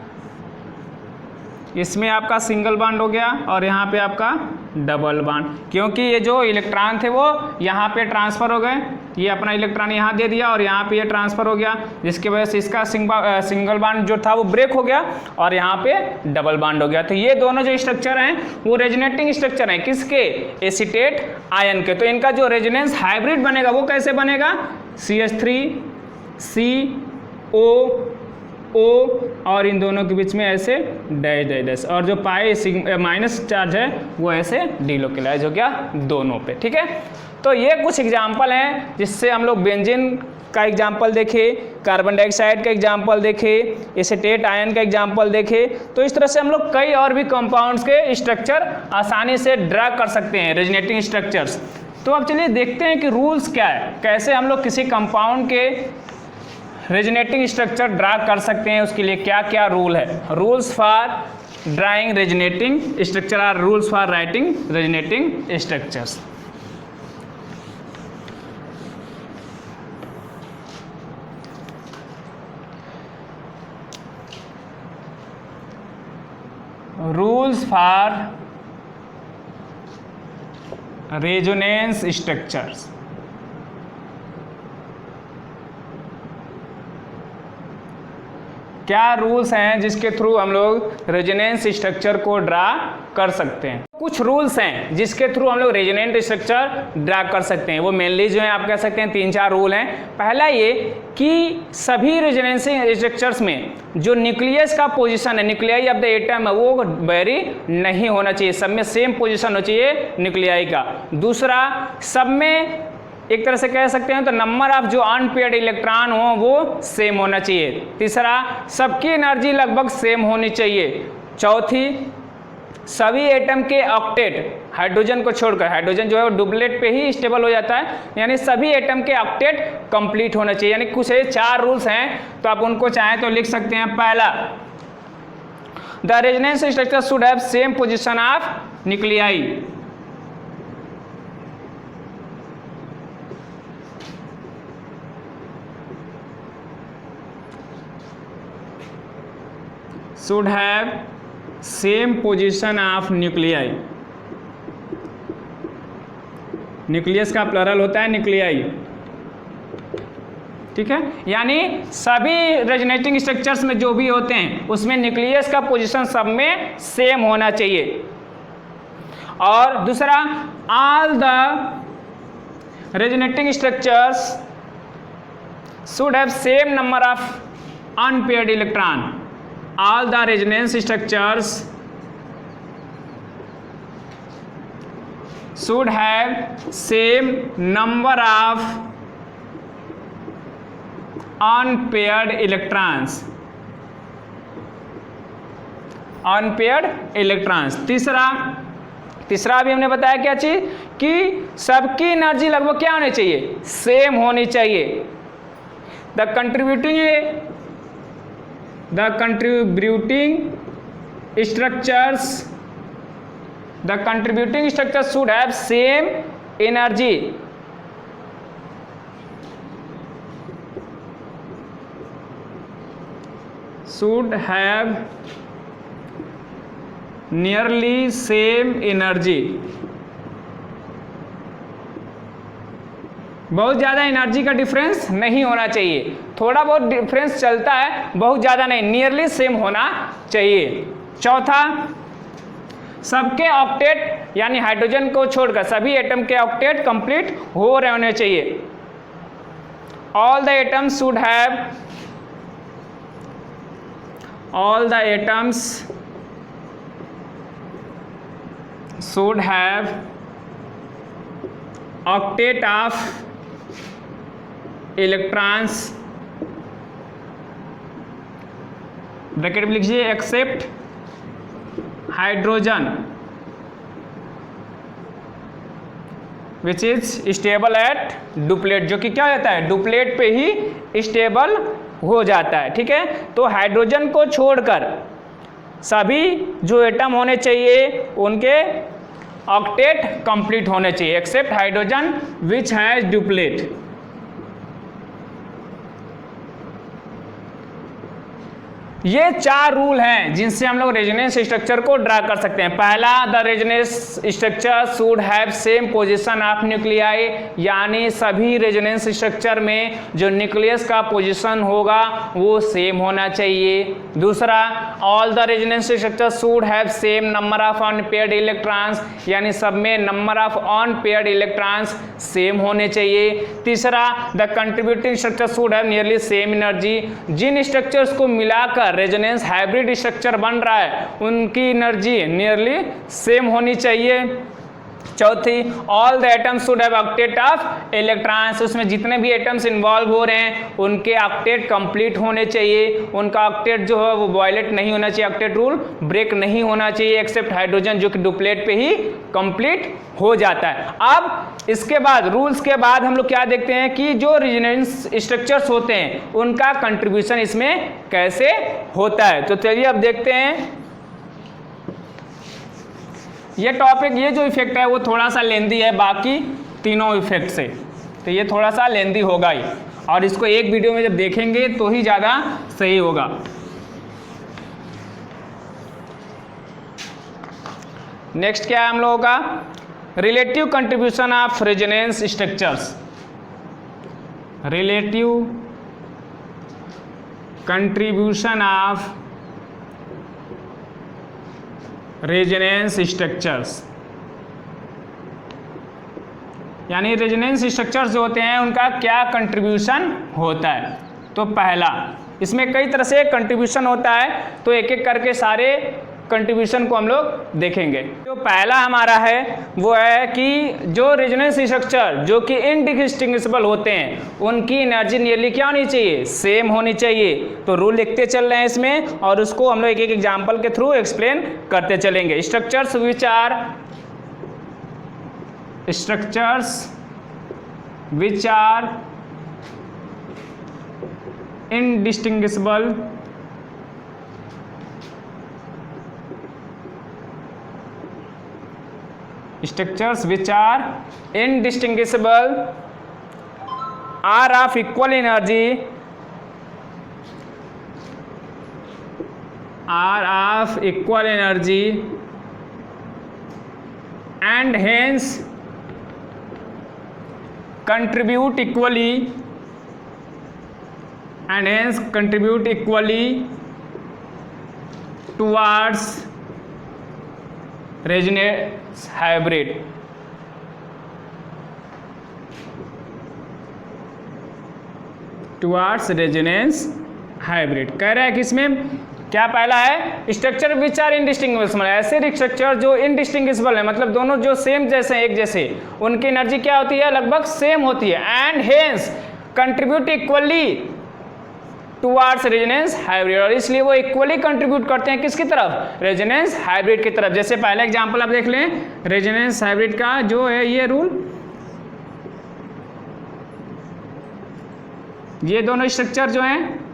इसमें आपका सिंगल बॉन्ड हो गया और यहाँ पे आपका डबल बॉन्ड, क्योंकि ये जो इलेक्ट्रॉन थे वो यहाँ पे ट्रांसफ़र हो गए, ये अपना इलेक्ट्रॉन यहाँ दे दिया और यहाँ पे ये ट्रांसफ़र हो गया, जिसकी वजह से इसका सिंगल बॉन्ड जो था वो ब्रेक हो गया और यहाँ पे डबल बॉन्ड हो गया। तो ये दोनों जो स्ट्रक्चर हैं वो रेजोनेटिंग स्ट्रक्चर हैं, किसके, एसीटेट आयन के। तो इनका जो रेजोनेंस हाइब्रिड बनेगा वो कैसे बनेगा, CH3COO और इन दोनों के बीच में ऐसे डैश डैश डैश, और जो पाई माइनस चार्ज है वो ऐसे डीलोकेलाइज हो गया दोनों पे। ठीक है, तो ये कुछ एग्जाम्पल हैं जिससे हम लोग बेंजीन का एग्जाम्पल देखे, कार्बन डाइऑक्साइड का एग्जाम्पल देखे, एसीटेट आयन का एग्जाम्पल देखे। तो इस तरह से हम लोग कई और भी कंपाउंड्स के स्ट्रक्चर आसानी से ड्रा कर सकते हैं, रेजोनेटिंग स्ट्रक्चर्स। तो अब चलिए देखते हैं कि रूल्स क्या है, कैसे हम लोग किसी कंपाउंड के रेजोनेटिंग स्ट्रक्चर ड्रा कर सकते हैं, उसके लिए क्या क्या रूल है। Rules for drawing resonating structure are rules for writing resonating structures. Rules for resonance structures. क्या रूल्स हैं जिसके थ्रू हम लोग रेजोनेंस स्ट्रक्चर को ड्रा कर सकते हैं। कुछ रूल्स हैं जिसके थ्रू हम लोग रेजोनेंट स्ट्रक्चर ड्रा कर सकते हैं, वो मेनली जो है आप कह सकते हैं 3-4 रूल हैं। पहला ये कि सभी रेजोनेंसिंग स्ट्रक्चर्स में जो न्यूक्लियस का पोजीशन है, न्यूक्लियाई ऑफ द एटम है, वो वेरी नहीं होना चाहिए, सब में सेम पोजीशन होना चाहिए न्यूक्लियाई का। दूसरा, सब में एक तरह से कह सकते हैं तो नंबर ऑफ जो अनपेयर्ड इलेक्ट्रॉन हो वो सेम होना चाहिए। तीसरा, सबकी एनर्जी लगभग सेम होनी चाहिए। चौथी, सभी एटम के ऑक्टेट, हाइड्रोजन को छोड़कर, हाइड्रोजन जो है वो डुप्लेट पे ही स्टेबल हो जाता है, यानी सभी एटम के ऑक्टेट कंप्लीट होना चाहिए। यानी कुछ 4 रूल्स हैं, तो आप उनको चाहें तो लिख सकते हैं। पहला, the resonance structure should have same position of nuclei. should have same position of nuclei। Nucleus का प्लरल होता है न्यूक्लियाई, ठीक है। यानी सभी रेजोनेटिंग स्ट्रक्चर्स में जो भी होते हैं उसमें न्यूक्लियस का पोजीशन सब में सेम होना चाहिए। और दूसरा, all the resonating structures should have same number of unpaired electron. All the resonance structures should have same number of unpaired electrons। तीसरा भी हमने बताया क्या चीज कि सबकी एनर्जी लगभग क्या होनी चाहिए, सेम होनी चाहिए। The contributing structures should have same energy। should have nearly same energy। बहुत ज़्यादा एनर्जी का डिफरेंस नहीं होना चाहिए, थोड़ा बहुत डिफरेंस चलता है, बहुत ज़्यादा नहीं, नियरली सेम होना चाहिए। चौथा, सबके ऑक्टेट यानी हाइड्रोजन को छोड़कर सभी एटम के ऑक्टेट कंप्लीट हो रहे होने चाहिए। All the atoms should have octet of electrons, bracket में लिखिए, except hydrogen which is stable at duplet, जो कि क्या होता है, डुप्लेट पे ही स्टेबल हो जाता है, ठीक है। तो हाइड्रोजन को छोड़कर सभी जो एटम होने चाहिए उनके ऑक्टेट कंप्लीट होने चाहिए, except hydrogen which has duplet. ये 4 रूल हैं जिनसे हम लोग रेजोनेंस स्ट्रक्चर को ड्रा कर सकते हैं। पहला, the resonance structure should have same position of nuclei, यानी सभी रेजोनेंस स्ट्रक्चर में जो न्यूक्लियस का पोजीशन होगा वो सेम होना चाहिए। दूसरा, all the resonance structure should have same number of unpaired electrons, यानी सब में number of unpaired electrons same होने चाहिए। तीसरा, the contributing structure should have nearly same energy, जिन स्ट्रक्चर्स को मिलाकर रेजोनेंस हाइब्रिड स्ट्रक्चर बन रहा है उनकी एनर्जी नियरली सेम होनी चाहिए। चौथी, all the atoms should have octet of electrons, उसमें जितने भी एटम्स इन्वॉल्व हो रहे हैं उनके ऑक्टेट कंप्लीट होने चाहिए, उनका ऑक्टेट जो है वो वायलेट नहीं होना चाहिए, ऑक्टेट रूल ब्रेक नहीं होना चाहिए, एक्सेप्ट हाइड्रोजन जो कि डुप्लेट पे ही कंप्लीट हो जाता है। अब इसके बाद रूल्स के बाद हम लोग क्या देखते हैं कि जो रेजोनेंस स्ट्रक्चर्स होते हैं उनका कंट्रीब्यूशन इसमें कैसे होता है। तो चलिए अब देखते हैं। ये टॉपिक, ये जो इफेक्ट है वो थोड़ा सा लेंदी है बाकी तीनों इफेक्ट से, तो ये थोड़ा सा लेंदी होगा ही, और इसको एक वीडियो में जब देखेंगे तो ही ज़्यादा सही होगा। नेक्स्ट क्या है हम लोगों का, relative contribution of resonance structures. Relative contribution of resonance structures, यानी रेजोनेंस स्ट्रक्चर्स जो होते हैं उनका क्या कंट्रीब्यूशन होता है। तो पहला, इसमें कई तरह से कंट्रीब्यूशन होता है, तो एक एक करके सारे कंट्रीब्यूशन को हम लोग देखेंगे। जो पहला हमारा है वो है कि जो रेजोनेंस स्ट्रक्चर जो कि इनडिस्टिंग्विशेबल होते हैं उनकी एनर्जी नियरली क्या होनी चाहिए, सेम होनी चाहिए। तो रूल लिखते चल रहे हैं इसमें, और उसको हम लोग एक एक एग्जाम्पल के थ्रू एक्सप्लेन करते चलेंगे। Structures which are indistinguishable structures which are indistinguishable are of equal energy, and hence contribute equally and hence contribute equally towards resonance hybrid. Towards resonance hybrid कह रहा है कि इसमें क्या पहला है, स्ट्रक्चर विच आर इनडिस्टिंग्विशेबल, ऐसे स्ट्रक्चर जो इनडिस्टिंग्विशेबल है, मतलब दोनों जो सेम जैसे हैं, एक जैसे, उनकी एनर्जी क्या होती है, लगभग सेम होती है, and hence contribute equally towards resonance hybrid, और इसलिए वो इक्वली कंट्रीब्यूट करते हैं किसकी तरफ, रेजोनेंस हाइब्रिड की तरफ। जैसे पहला एग्जांपल आप देख लें रेजोनेंस हाइब्रिड का जो है ये रूल, ये दोनों स्ट्रक्चर जो हैं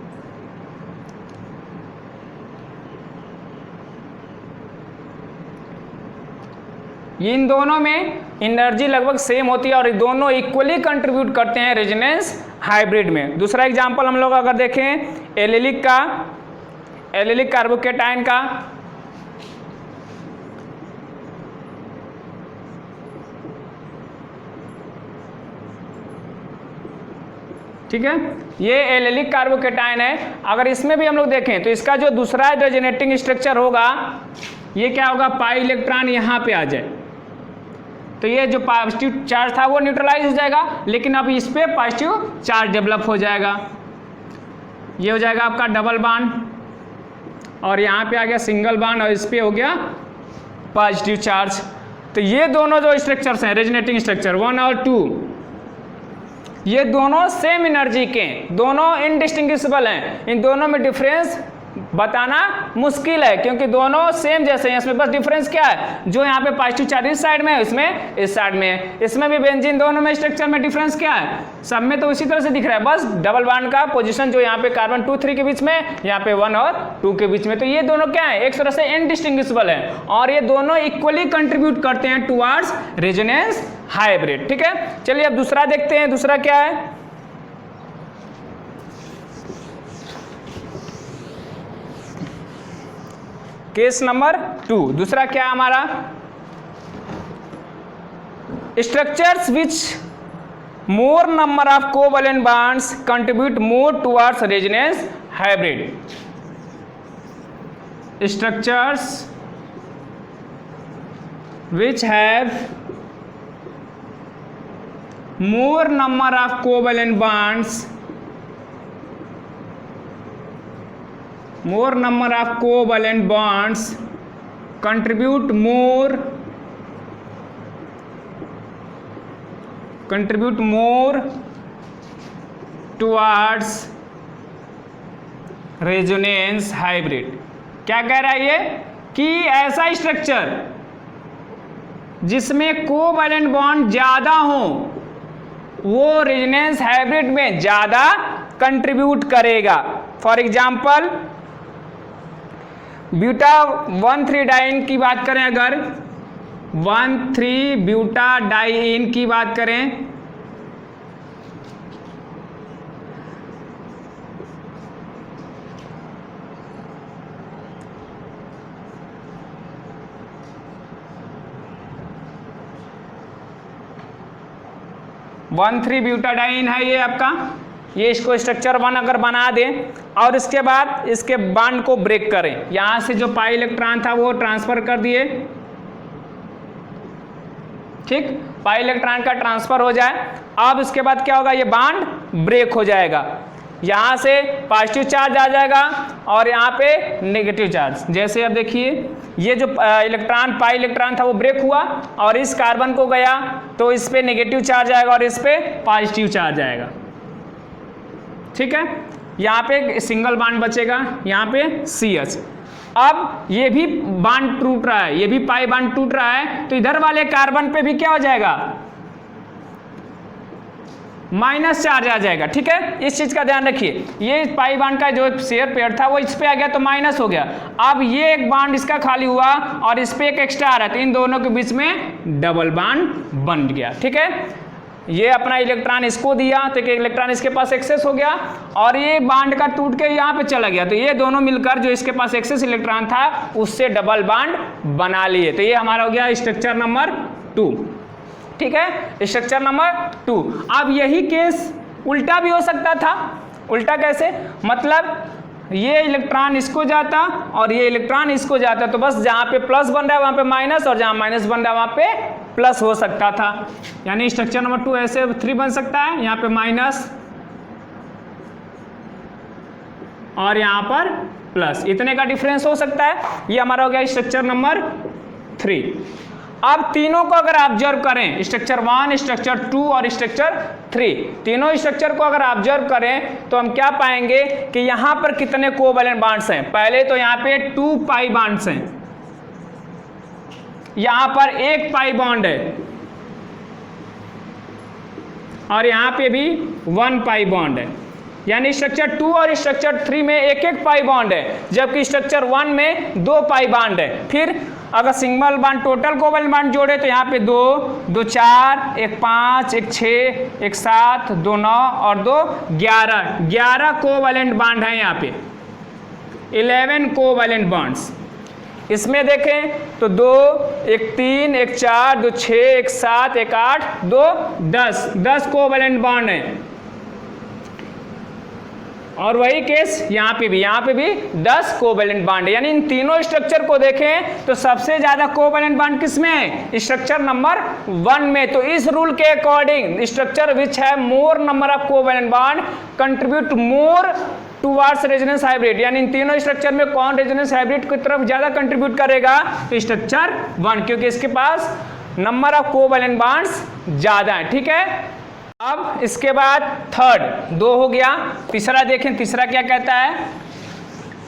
इन दोनों में एनर्जी लगभग सेम होती है और दोनों इक्वली कंट्रीब्यूट करते हैं रेजोनेंस हाइब्रिड में। दूसरा एग्जांपल हम लोग अगर देखें एलिलिक का, एलिलिक कार्बोकेटाइन का, ठीक है, ये एलिलिक कार्बोकेटाइन है। अगर इसमें भी हम लोग देखें तो इसका जो दूसरा रेजोनेटिंग स्ट्रक्चर होगा ये क्या होगा, पाई इलेक्ट्रॉन यहाँ पे आ जाए तो ये जो पॉजिटिव चार्ज था वो न्यूट्रलाइज हो जाएगा, लेकिन अब इस पे पॉजिटिव चार्ज डेवलप हो जाएगा, ये हो जाएगा आपका डबल बॉन्ड, और यहाँ पे आ गया सिंगल बॉन्ड और इस पे हो गया पॉजिटिव चार्ज। तो ये दोनों जो स्ट्रक्चर्स हैं रेजोनेटिंग स्ट्रक्चर 1 और 2, ये दोनों सेम एनर्जी के, दोनों इनडिस्टिंग्विशेबल हैं, इन दोनों में डिफरेंस बताना मुश्किल है क्योंकि दोनों सेम जैसे हैं। इसमें बस डिफरेंस क्या है, जो यहाँ पे पॉजिटिव चार्ज इस साइड में है, इसमें इस साइड में है, इसमें भी बेंजीन, दोनों में स्ट्रक्चर में डिफरेंस क्या है, सब में तो इसी तरह से दिख रहा है, बस डबल बॉन्ड का पोजीशन जो यहाँ पे कार्बन 2 3 के बीच में, यहाँ पे 1 और 2 के बीच में, तो ये दोनों क्या है, एक तरह से इनडिस्टिंग्विशेबल है और ये दोनों इक्वली कंट्रीब्यूट करते हैं टुवार्ड्स रेजोनेंस हाइब्रिड। ठीक है, चलिए अब दूसरा देखते हैं, दूसरा क्या है, केस नंबर 2। दूसरा क्या हमारा, structures which more number of covalent bonds contribute more towards resonance hybrid. Structures which have more number of covalent bonds, more number of covalent bonds contribute more towards resonance hybrid। क्या कह रहा है ये कि ऐसा स्ट्रक्चर जिसमें covalent bond ज्यादा हो वो रेजोनेंस हाइब्रिड में ज्यादा कंट्रीब्यूट करेगा। फॉर एग्जांपल ब्यूटा 1,3-डाइन की बात करें, अगर 1,3-ब्यूटाडाइन की बात करें, वन 3-ब्यूटाडाइन है ये आपका, ये इसको स्ट्रक्चर 1 अगर बना दें और इसके बाद इसके बॉन्ड को ब्रेक करें, यहां से जो पाई इलेक्ट्रॉन था वो ट्रांसफर कर दिए, ठीक, पाई इलेक्ट्रॉन का ट्रांसफर हो जाए, अब इसके बाद क्या होगा, ये बॉन्ड ब्रेक हो जाएगा, यहां से पॉजिटिव चार्ज आ जाएगा और यहाँ पे नेगेटिव चार्ज। जैसे अब देखिए ये जो इलेक्ट्रॉन पाई इलेक्ट्रॉन था वो ब्रेक हुआ और इस कार्बन को गया तो इस पे नेगेटिव चार्ज आएगा और इस पे पॉजिटिव चार्ज आएगा। ठीक है, यहाँ पे सिंगल बॉन्ड बचेगा, यहाँ पे CH। अब ये भी बॉन्ड टूट रहा है, ये भी पाई बॉन्ड टूट रहा है, तो इधर वाले कार्बन पे भी क्या हो जाएगा, माइनस चार्ज आ जाएगा। ठीक है, इस चीज का ध्यान रखिए, ये पाई बॉन्ड का जो शेयर पेयर था वो इस पे आ गया तो माइनस हो गया, अब ये एक बॉन्ड इसका खाली हुआ और इस पे एक एक्स्ट्रा आ रहा है, तो इन दोनों के बीच में डबल बॉन्ड बन गया। ठीक है, ये अपना इलेक्ट्रॉन इसको दिया तो एक इलेक्ट्रॉन इसके पास एक्सेस हो गया और ये बॉन्ड का टूट के यहाँ पे चला गया, तो ये दोनों मिलकर जो इसके पास एक्सेस इलेक्ट्रॉन था उससे डबल बॉन्ड बना लिए, तो ये हमारा हो गया स्ट्रक्चर नंबर 2। ठीक है, स्ट्रक्चर नंबर 2। अब यही केस उल्टा भी हो सकता था। उल्टा कैसे? मतलब ये इलेक्ट्रॉन इसको जाता और ये इलेक्ट्रॉन इसको जाता, तो बस जहाँ पे प्लस बन रहा है वहाँ पे माइनस और जहाँ माइनस बन रहा है वहाँ पे प्लस हो सकता था। यानी स्ट्रक्चर नंबर 2 ऐसे 3 बन सकता है, यहाँ पे माइनस और यहाँ पर प्लस, इतने का डिफरेंस हो सकता है। ये हमारा हो गया स्ट्रक्चर नंबर 3। अब तीनों को अगर ऑब्जर्व करें, स्ट्रक्चर 1, स्ट्रक्चर 2 और स्ट्रक्चर 3, तीनों स्ट्रक्चर को अगर ऑब्जर्व करें तो हम क्या पाएंगे कि यहाँ पर कितने कोवैलेंट बॉन्ड्स हैं। पहले तो यहाँ पे 2 पाई बॉन्ड्स हैं, यहाँ पर 1 पाई बॉन्ड है और यहाँ पे भी 1 पाई बॉन्ड है। यानी स्ट्रक्चर 2 और स्ट्रक्चर 3 में 1-1 पाई बॉन्ड है, जबकि स्ट्रक्चर 1 में 2 पाई बॉन्ड है। फिर अगर single bond total covalent bond जोड़े तो यहाँ पे 2, 2 4, 1 5, 1 6, 1 7, 2 9 और 2 11 कोवैलेंट बॉन्ड है यहाँ पे, 11 कोवैलेंट बॉन्ड्स। इसमें देखें तो 2, 1 3, 1 4, 2 6, 1 7, 1 8, 2 10 कोवैलेंट बॉन्ड है। और वही केस यहाँ पे भी 10 कोवैलेंट बॉन्ड है। यानी इन तीनों स्ट्रक्चर को देखें तो सबसे ज्यादा कोवैलेंट बॉन्ड किसमें है? स्ट्रक्चर नंबर 1 में। तो इस रूल के अकॉर्डिंग स्ट्रक्चर विच है मोर number of covalent bond contribute more towards resonance hybrid. यानी इन तीनों स्ट्रक्चर में कौन रेजोनेंस हाइब्रिड की तरफ ज्यादा कंट्रीब्यूट करेगा? तो स्ट्रक्चर 1, क्योंकि इसके पास नंबर ऑफ कोवैलेंट बॉन्ड्स ज्यादा है। ठीक है, अब इसके बाद थर्ड 2 हो गया। तीसरा देखें, तीसरा क्या कहता है?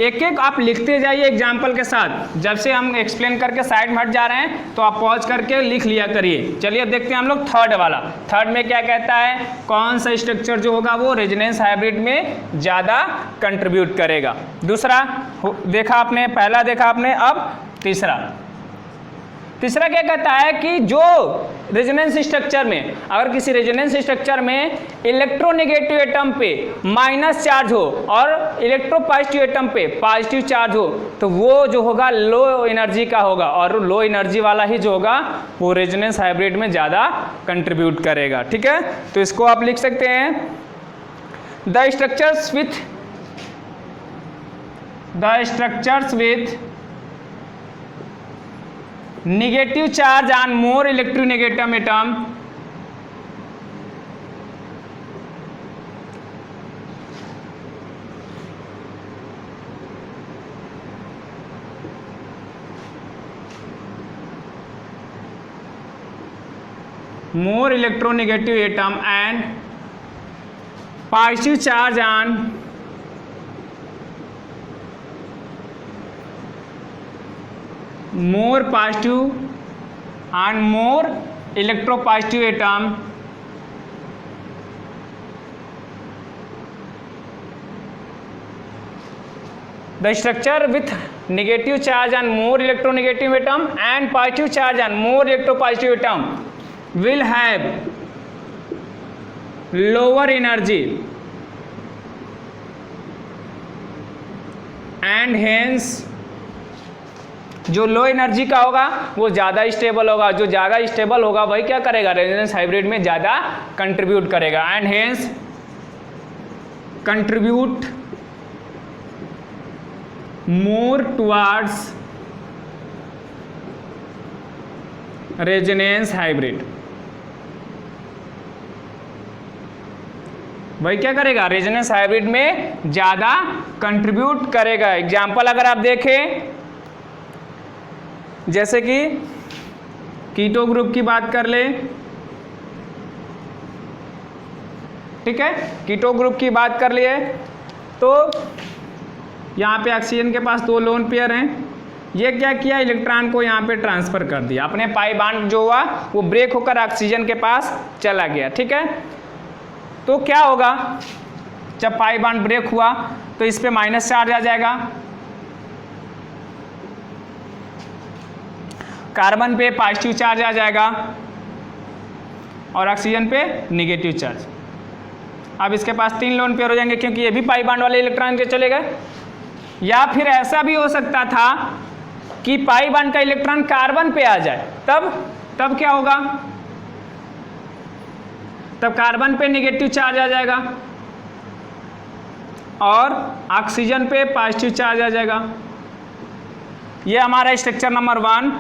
एक आप लिखते जाइए एग्जाम्पल के साथ। जब से हम एक्सप्लेन करके साइड में हट जा रहे हैं तो आप पॉज करके लिख लिया करिए। चलिए अब देखते हैं हम लोग थर्ड वाला। थर्ड में क्या कहता है? कौन सा स्ट्रक्चर जो होगा वो रेजोनेंस हाइब्रिड में ज़्यादा कंट्रीब्यूट करेगा। दूसरा देखा आपने, पहला देखा आपने, अब तीसरा क्या कहता है कि जो रेजोनेंस स्ट्रक्चर में, अगर किसी रेजोनेंस स्ट्रक्चर में इलेक्ट्रोनेगेटिव एटम पे माइनस चार्ज हो और इलेक्ट्रोपॉजिटिव एटम पे पॉजिटिव चार्ज हो तो वो जो होगा लो एनर्जी का होगा, और लो एनर्जी वाला ही जो होगा वो रेजोनेंस हाइब्रिड में ज़्यादा कंट्रीब्यूट करेगा। ठीक है, तो इसको आप लिख सकते हैं the structures with negative charge on more electronegative atom more electronegative atom and positive charge on more positive and more electropositive atom the structure with negative charge and more electronegative atom and positive charge and more electropositive atom will have lower energy and hence जो low energy का होगा वो ज़्यादा stable होगा। जो ज़्यादा stable होगा वही क्या करेगा? रेजोनेंस हाइब्रिड में ज़्यादा कंट्रीब्यूट करेगा। And hence contribute more towards resonance hybrid. वही क्या करेगा? रेजोनेंस हाइब्रिड में ज़्यादा कंट्रीब्यूट करेगा। एग्जाम्पल अगर आप देखें, जैसे कि कीटो ग्रुप की बात कर ले, ठीक है, कीटो ग्रुप की बात कर लिए तो यहाँ पे ऑक्सीजन के पास 2 लोन पेयर हैं। ये क्या किया? इलेक्ट्रॉन को यहाँ पे ट्रांसफर कर दिया, अपने पाई बॉन्ड जो हुआ वो ब्रेक होकर ऑक्सीजन के पास चला गया। ठीक है, तो क्या होगा जब पाई बॉन्ड ब्रेक हुआ? तो इस पे माइनस चार्ज आ जाएगा, कार्बन पे पॉजिटिव चार्ज आ जाएगा और ऑक्सीजन पे नेगेटिव चार्ज। अब इसके पास 3 लोन पेयर हो जाएंगे क्योंकि ये भी पाई बॉन्ड वाले इलेक्ट्रॉन के चले गए। या फिर ऐसा भी हो सकता था कि पाई बॉन्ड का इलेक्ट्रॉन कार्बन पे आ जाए, तब क्या होगा? तब कार्बन पे नेगेटिव चार्ज आ जाएगा और ऑक्सीजन पे पॉजिटिव चार्ज आ जाएगा। ये हमारा स्ट्रक्चर नंबर 1,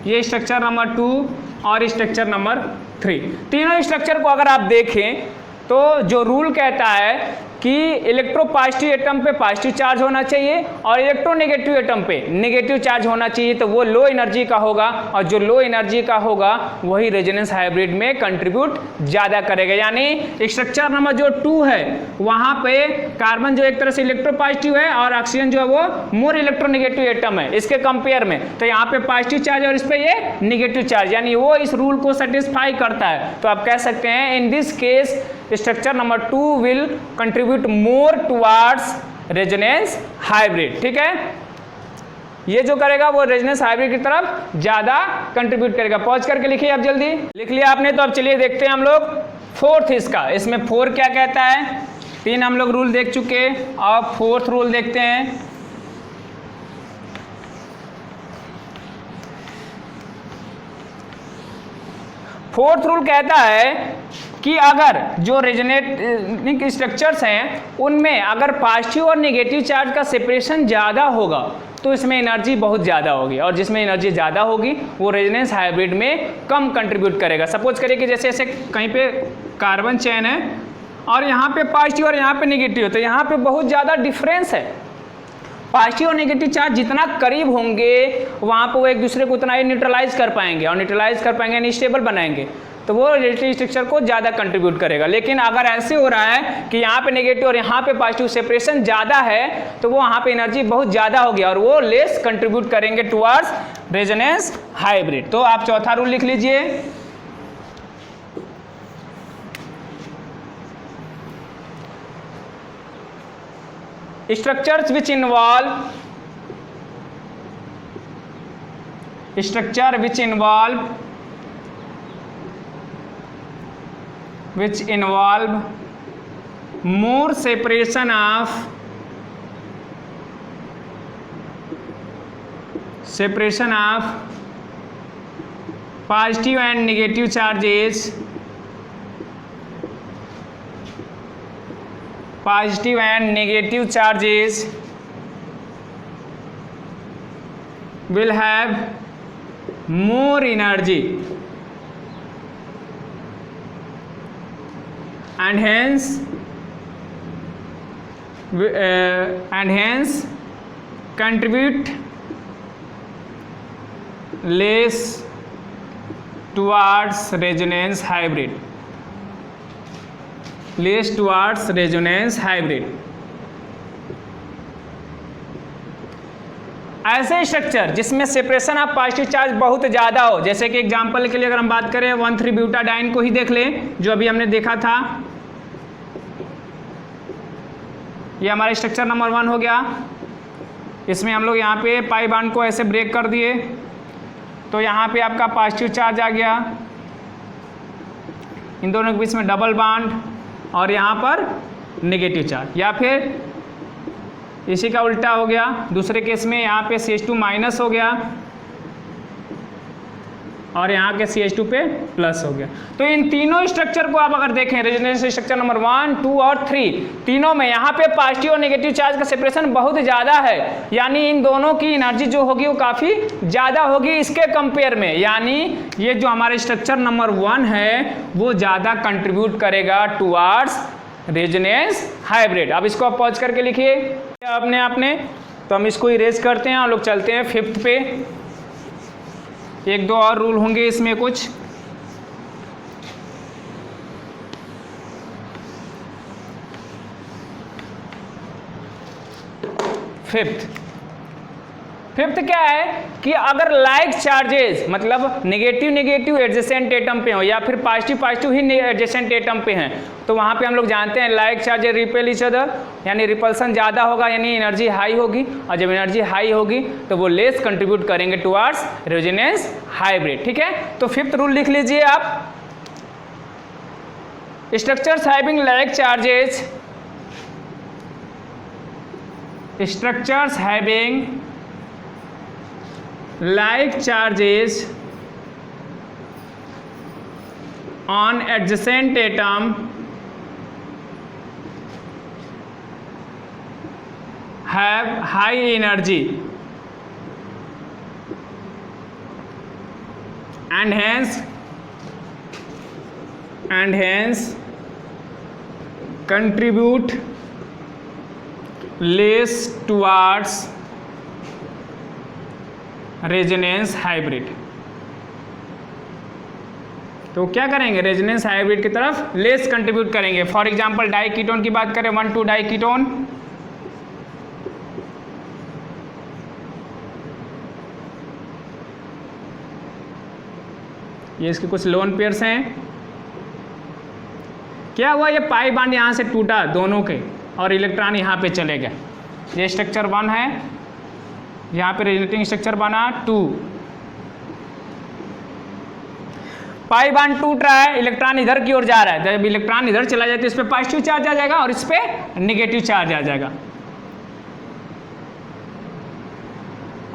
ये स्ट्रक्चर नंबर 2 और स्ट्रक्चर नंबर 3। तीनों स्ट्रक्चर को अगर आप देखें तो जो रूल कहता है कि इलेक्ट्रोपॉजिटिव एटम पे पॉजिटिव चार्ज होना चाहिए और इलेक्ट्रोनेगेटिव एटम पे नेगेटिव चार्ज होना चाहिए, तो वो लो एनर्जी का होगा और जो लो एनर्जी का होगा वही रेजोनेंस हाइब्रिड में कंट्रीब्यूट ज़्यादा करेगा। यानी स्ट्रक्चर नंबर जो 2 है वहाँ पे कार्बन जो एक तरह से इलेक्ट्रोपॉजिटिव है और ऑक्सीजन जो है वो मोर इलेक्ट्रोनेगेटिव एटम है इसके कंपेयर में, तो यहाँ पे पॉजिटिव चार्ज और इस पर ये नेगेटिव चार्ज, यानी वो इस रूल को सेटिस्फाई करता है। तो आप कह सकते हैं in this case structure number 2 will contribute more towards resonance hybrid. ठीक है, ये जो करेगा वो रेजोनेंस हाइब्रिड की तरफ ज्यादा कंट्रीब्यूट करेगा। पॉज करके लिखिए, आप जल्दी लिख लिया आपने, तो अब चलिए देखते हैं हम लोग फोर्थ इसका। इसमें 4 क्या कहता है, 3 हम लोग रूल देख चुके, अब 4th रूल देखते हैं। फोर्थ रूल कहता है कि अगर जो रेजोनेटिंग स्ट्रक्चर्स हैं उनमें अगर पॉजिटिव और नेगेटिव चार्ज का सेपरेशन ज़्यादा होगा तो इसमें एनर्जी बहुत ज़्यादा होगी, और जिसमें एनर्जी ज़्यादा होगी वो रेजोनेंस हाइब्रिड में कम कंट्रीब्यूट करेगा। सपोज करिए कि जैसे ऐसे कहीं पे कार्बन चेन है और यहाँ पे पॉजिटिव और यहाँ पे नेगेटिव है, तो यहाँ पे बहुत ज़्यादा डिफरेंस है। पॉजिटिव और नेगेटिव चार्ज जितना करीब होंगे वहाँ पर वो एक दूसरे को उतना ही न्यूट्रलाइज कर पाएंगे, और न्यूट्रलाइज कर पाएंगे यानी स्टेबल बनाएंगे, तो वो रिलेटिव स्ट्रक्चर को ज़्यादा कंट्रीब्यूट करेगा। लेकिन अगर ऐसे हो रहा है कि यहाँ पे नेगेटिव और यहाँ पे पॉजिटिव सेपरेशन ज़्यादा है तो वो वहाँ पे एनर्जी बहुत ज़्यादा होगी और वो लेस कंट्रीब्यूट करेंगे टुवर्ड्स रेजोनेंस हाइब्रिड। तो आप चौथा रूल लिख लीजिए, structures which involve more separation of positive and negative charges, will have more energy and hence contribute less towards resonance hybrid. ऐसे स्ट्रक्चर जिसमें सेपरेशन ऑफ पॉजिटिव चार्ज बहुत ज़्यादा हो, जैसे कि एग्जांपल के लिए अगर हम बात करें 1,3-ब्यूटाडाइन को ही देख लें जो अभी हमने देखा था, ये हमारा स्ट्रक्चर नंबर 1 हो गया। इसमें हम लोग यहाँ पे पाई बॉन्ड को ऐसे ब्रेक कर दिए तो यहाँ पे आपका पॉजिटिव चार्ज आ गया, इन दोनों के बीच में डबल बॉन्ड और यहाँ पर नेगेटिव चार्ज, या फिर इसी का उल्टा हो गया दूसरे केस में, यहाँ पे CH2 माइनस हो गया और यहाँ के CH2 पे प्लस हो गया। तो इन तीनों स्ट्रक्चर को आप अगर देखें, रेजोनेंस स्ट्रक्चर नंबर 1, 2 और 3, तीनों में यहाँ पे पॉजिटिव और नेगेटिव चार्ज का सेपरेशन बहुत ज़्यादा है, यानी इन दोनों की एनर्जी जो होगी वो काफ़ी ज़्यादा होगी इसके कंपेयर में, यानी ये जो हमारे स्ट्रक्चर नंबर 1 है वो ज़्यादा कंट्रीब्यूट करेगा टुवार्ड्स रेजोनेंस हाइब्रिड। अब इसको आप पॉज करके लिखिए अपने तो हम इसको इरेज करते हैं और लोग चलते हैं 5th पे। 1-2 और रूल होंगे इसमें कुछ। फिफ्थ क्या है कि अगर लाइक चार्जेस मतलब नेगेटिव एडजेसेंट एटम पे हो या फिर पॉजिटिव ही एडजेसेंट एटम पे हैं, तो वहाँ पे हम लोग जानते हैं like charges repel each other, यानी रिपल्सन ज़्यादा होगा यानी एनर्जी हाई होगी, और जब एनर्जी हाई होगी तो वो लेस कंट्रीब्यूट करेंगे टुवार्ड्स रेजोनेंस हाइब्रिड। ठीक है, तो 5th रूल लिख लीजिए आप, structures having like charges, on adjacent atom have high energy and hence contribute less towards resonance hybrid. तो क्या करेंगे, रेजोनेंस हाइब्रिड की तरफ लेस कंट्रीब्यूट करेंगे। फॉर एग्जांपल डाई कीटोन की बात करें, 1,2 डाई कीटोन, ये इसके कुछ लोन पेयर्स हैं। क्या हुआ, ये पाई बॉन्ड यहाँ से टूटा दोनों के और इलेक्ट्रॉन यहाँ पे चले गए। ये स्ट्रक्चर 1 है, यहाँ पे रेजोनेटिंग स्ट्रक्चर बना 2। पाई बॉन्ड टूट रहा है, इलेक्ट्रॉन इधर की ओर जा रहा है। जब इलेक्ट्रॉन इधर चला जाए तो इस पे पॉजिटिव चार्ज आ जाएगा और इस पे नेगेटिव चार्ज आ जाएगा।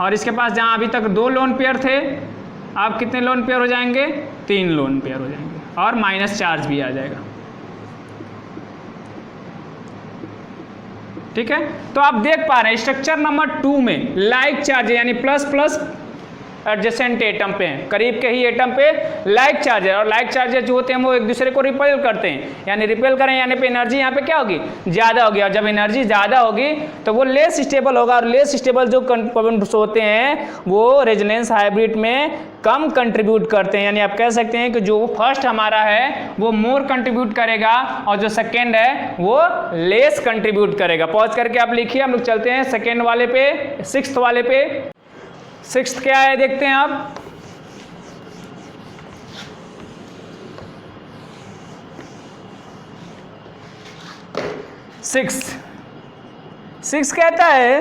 और इसके पास जहाँ अभी तक 2 लोन पेयर थे, अब कितने लोन पेयर हो जाएंगे, 3 लोन पेयर हो जाएंगे और माइनस चार्ज भी आ जाएगा। ठीक है, तो आप देख पा रहे हैं स्ट्रक्चर नंबर 2 में लाइक चार्ज यानी प्लस प्लस एडजेसेंट एटम पे हैं, करीब के ही एटम पे लाइक चार्ज है। और लाइक चार्जेस जो होते हैं वो एक दूसरे को रिपेल करते हैं, यानी रिपेल करें यानी पे एनर्जी यहाँ पे क्या होगी, ज़्यादा होगी। और जब एनर्जी ज़्यादा होगी तो वो लेस स्टेबल होगा, और लेस स्टेबल जो कंपाउंड्स होते हैं वो रेजोनेंस हाइब्रिड में कम कंट्रीब्यूट करते हैं। यानी आप कह सकते हैं कि जो फर्स्ट हमारा है वो मोर कंट्रीब्यूट करेगा और जो सेकेंड है वो लेस कंट्रीब्यूट करेगा। पॉज करके आप लिखिए, हम लोग चलते हैं सेकेंड वाले पे, 6th वाले पे। 6th क्या है देखते हैं आप। सिक्स कहता है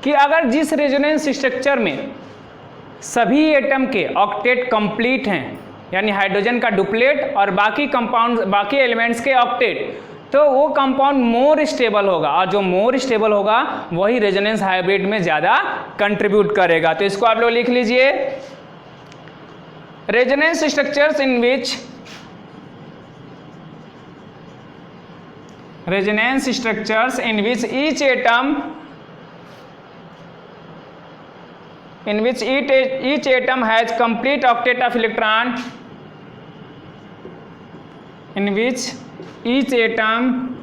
कि अगर जिस रेजोनेंस स्ट्रक्चर में सभी एटम के ऑक्टेट कंप्लीट हैं, यानी हाइड्रोजन का डुप्लेट और बाकी कंपाउंड बाकी एलिमेंट्स के ऑक्टेट, तो वो कंपाउंड मोर स्टेबल होगा, और जो मोर स्टेबल होगा वही रेजोनेंस हाइब्रिड में ज़्यादा कंट्रीब्यूट करेगा। तो इसको आप लोग लिख लीजिए, resonance structures in which each atom has complete octet of electron, in which each atom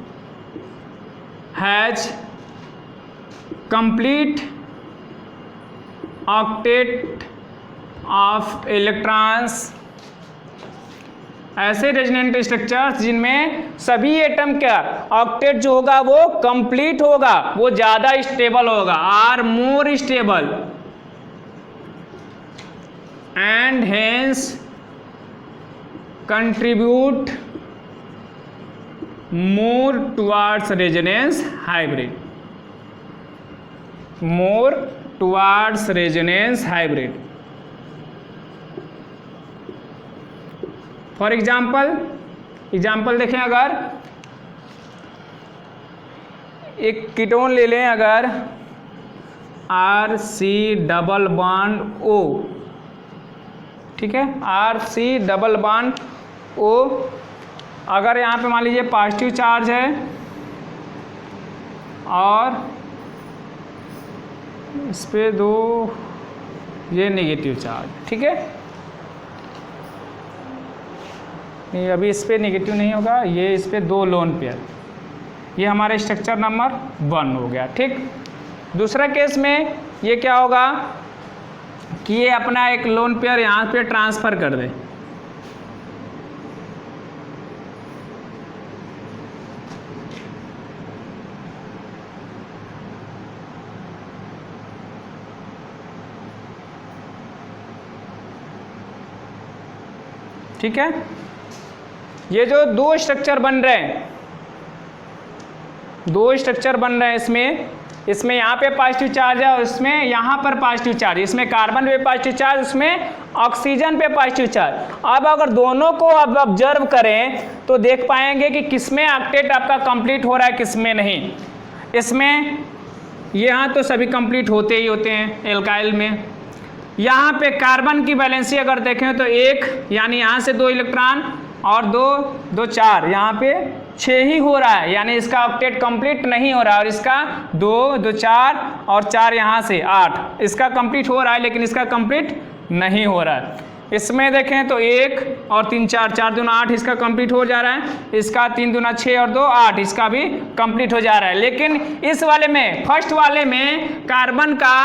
has complete octet of electrons। ऐसे रेजोनेंट स्ट्रक्चर्स जिनमें सभी एटम का ऑक्टेट जो होगा वो कंप्लीट होगा, वो ज़्यादा स्टेबल होगा, are more stable and hence contribute more towards resonance hybrid, more towards resonance hybrid. For example देखें, अगर एक कीटोन ले लें, अगर RC डबल बॉन्ड O, ठीक है, RC डबल बॉन्ड O, अगर यहाँ पे मान लीजिए पॉजिटिव चार्ज है और इस पे 2 ये नेगेटिव चार्ज, ठीक है, नहीं अभी इस पे नेगेटिव नहीं होगा, ये इस पे 2 लोन पेयर, ये हमारा स्ट्रक्चर नंबर 1 हो गया। ठीक, दूसरा केस में ये क्या होगा कि ये अपना एक लोन पेयर यहाँ पे ट्रांसफ़र कर दे, ठीक है। ये जो 2 स्ट्रक्चर बन रहे हैं, 2 स्ट्रक्चर बन रहे हैं, इसमें यहाँ पे पॉजिटिव चार्ज है और इसमें यहाँ पर पॉजिटिव चार्ज, इसमें कार्बन पे पॉजिटिव चार्ज, इसमें ऑक्सीजन पे पॉजिटिव चार्ज। अब अगर दोनों को अब ऑब्जर्व करें तो देख पाएंगे कि किसमें ऑक्टेट आपका कंप्लीट हो रहा है, किसमें नहीं। इसमें यहाँ तो सभी कंप्लीट होते ही होते हैं एल्काइल में। यहाँ पे कार्बन की वैलेंसी अगर देखें तो 1, यानी यहाँ से 2 इलेक्ट्रॉन और 2 2 4, यहाँ पे 6 ही हो रहा है, यानी इसका ऑक्टेट कंप्लीट नहीं हो रहा है। और इसका 2 2 4 और 4 यहाँ से 8, इसका कंप्लीट हो रहा है लेकिन इसका कंप्लीट नहीं हो रहा है। इसमें देखें तो 1 और 3 4, 4 दूना 8, इसका कंप्लीट हो जा रहा है। इसका 3 दूना 6 और 2 8, इसका भी कंप्लीट हो जा रहा है। लेकिन इस वाले में, फर्स्ट वाले में कार्बन का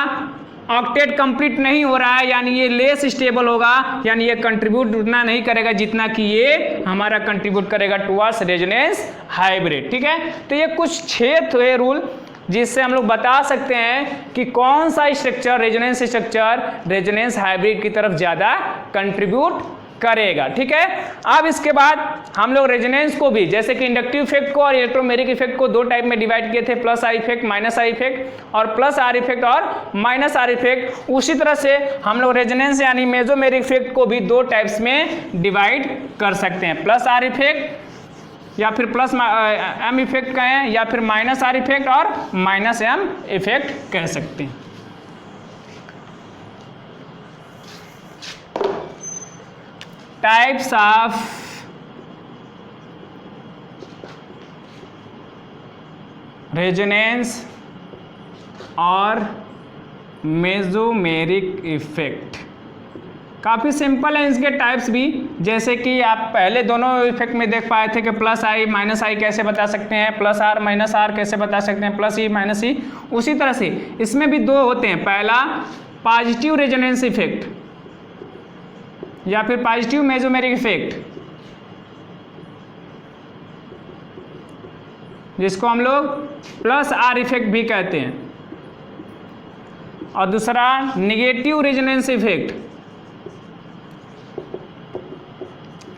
ऑक्टेट कंप्लीट नहीं हो रहा है, यानी ये लेस स्टेबल होगा, यानी ये कंट्रीब्यूट उतना नहीं करेगा जितना कि ये हमारा कंट्रीब्यूट करेगा टुवर्ड्स रेजोनेंस हाइब्रिड। ठीक है, तो ये कुछ 6 थे रूल जिससे हम लोग बता सकते हैं कि कौन सा structure, resonance structure resonance hybrid की तरफ ज़्यादा कंट्रीब्यूट करेगा। ठीक है, अब इसके बाद हम लोग रेजोनेंस को भी, जैसे कि इंडक्टिव इफेक्ट को और इलेक्ट्रोमेरिक इफेक्ट को 2 टाइप में डिवाइड किए थे, plus are effect, minus are effect, और प्लस आर इफेक्ट और माइनस आर इफेक्ट। उसी तरह से हम लोग रेजोनेंस यानी मेसोमेरिक इफेक्ट को भी 2 टाइप्स में डिवाइड कर सकते हैं, प्लस आर इफेक्ट या फिर प्लस एम इफेक्ट कहें, या फिर माइनस आर इफेक्ट और माइनस एम इफेक्ट कह सकते हैं। टाइप्स ऑफ रेजोनेंस और मेसोमेरिक इफेक्ट काफ़ी सिंपल है इसके टाइप्स भी, जैसे कि आप पहले दोनों इफेक्ट में देख पाए थे कि प्लस आई माइनस आई कैसे बता सकते हैं, प्लस आर माइनस आर कैसे बता सकते हैं, प्लस ई माइनस ई। उसी तरह से इसमें भी 2 होते हैं, पहला पॉजिटिव रेजोनेंस इफेक्ट या फिर पॉजिटिव मेसोमेरिक इफेक्ट, जिसको हम लोग प्लस आर इफेक्ट भी कहते हैं, और दूसरा निगेटिव रेजोनेंस इफेक्ट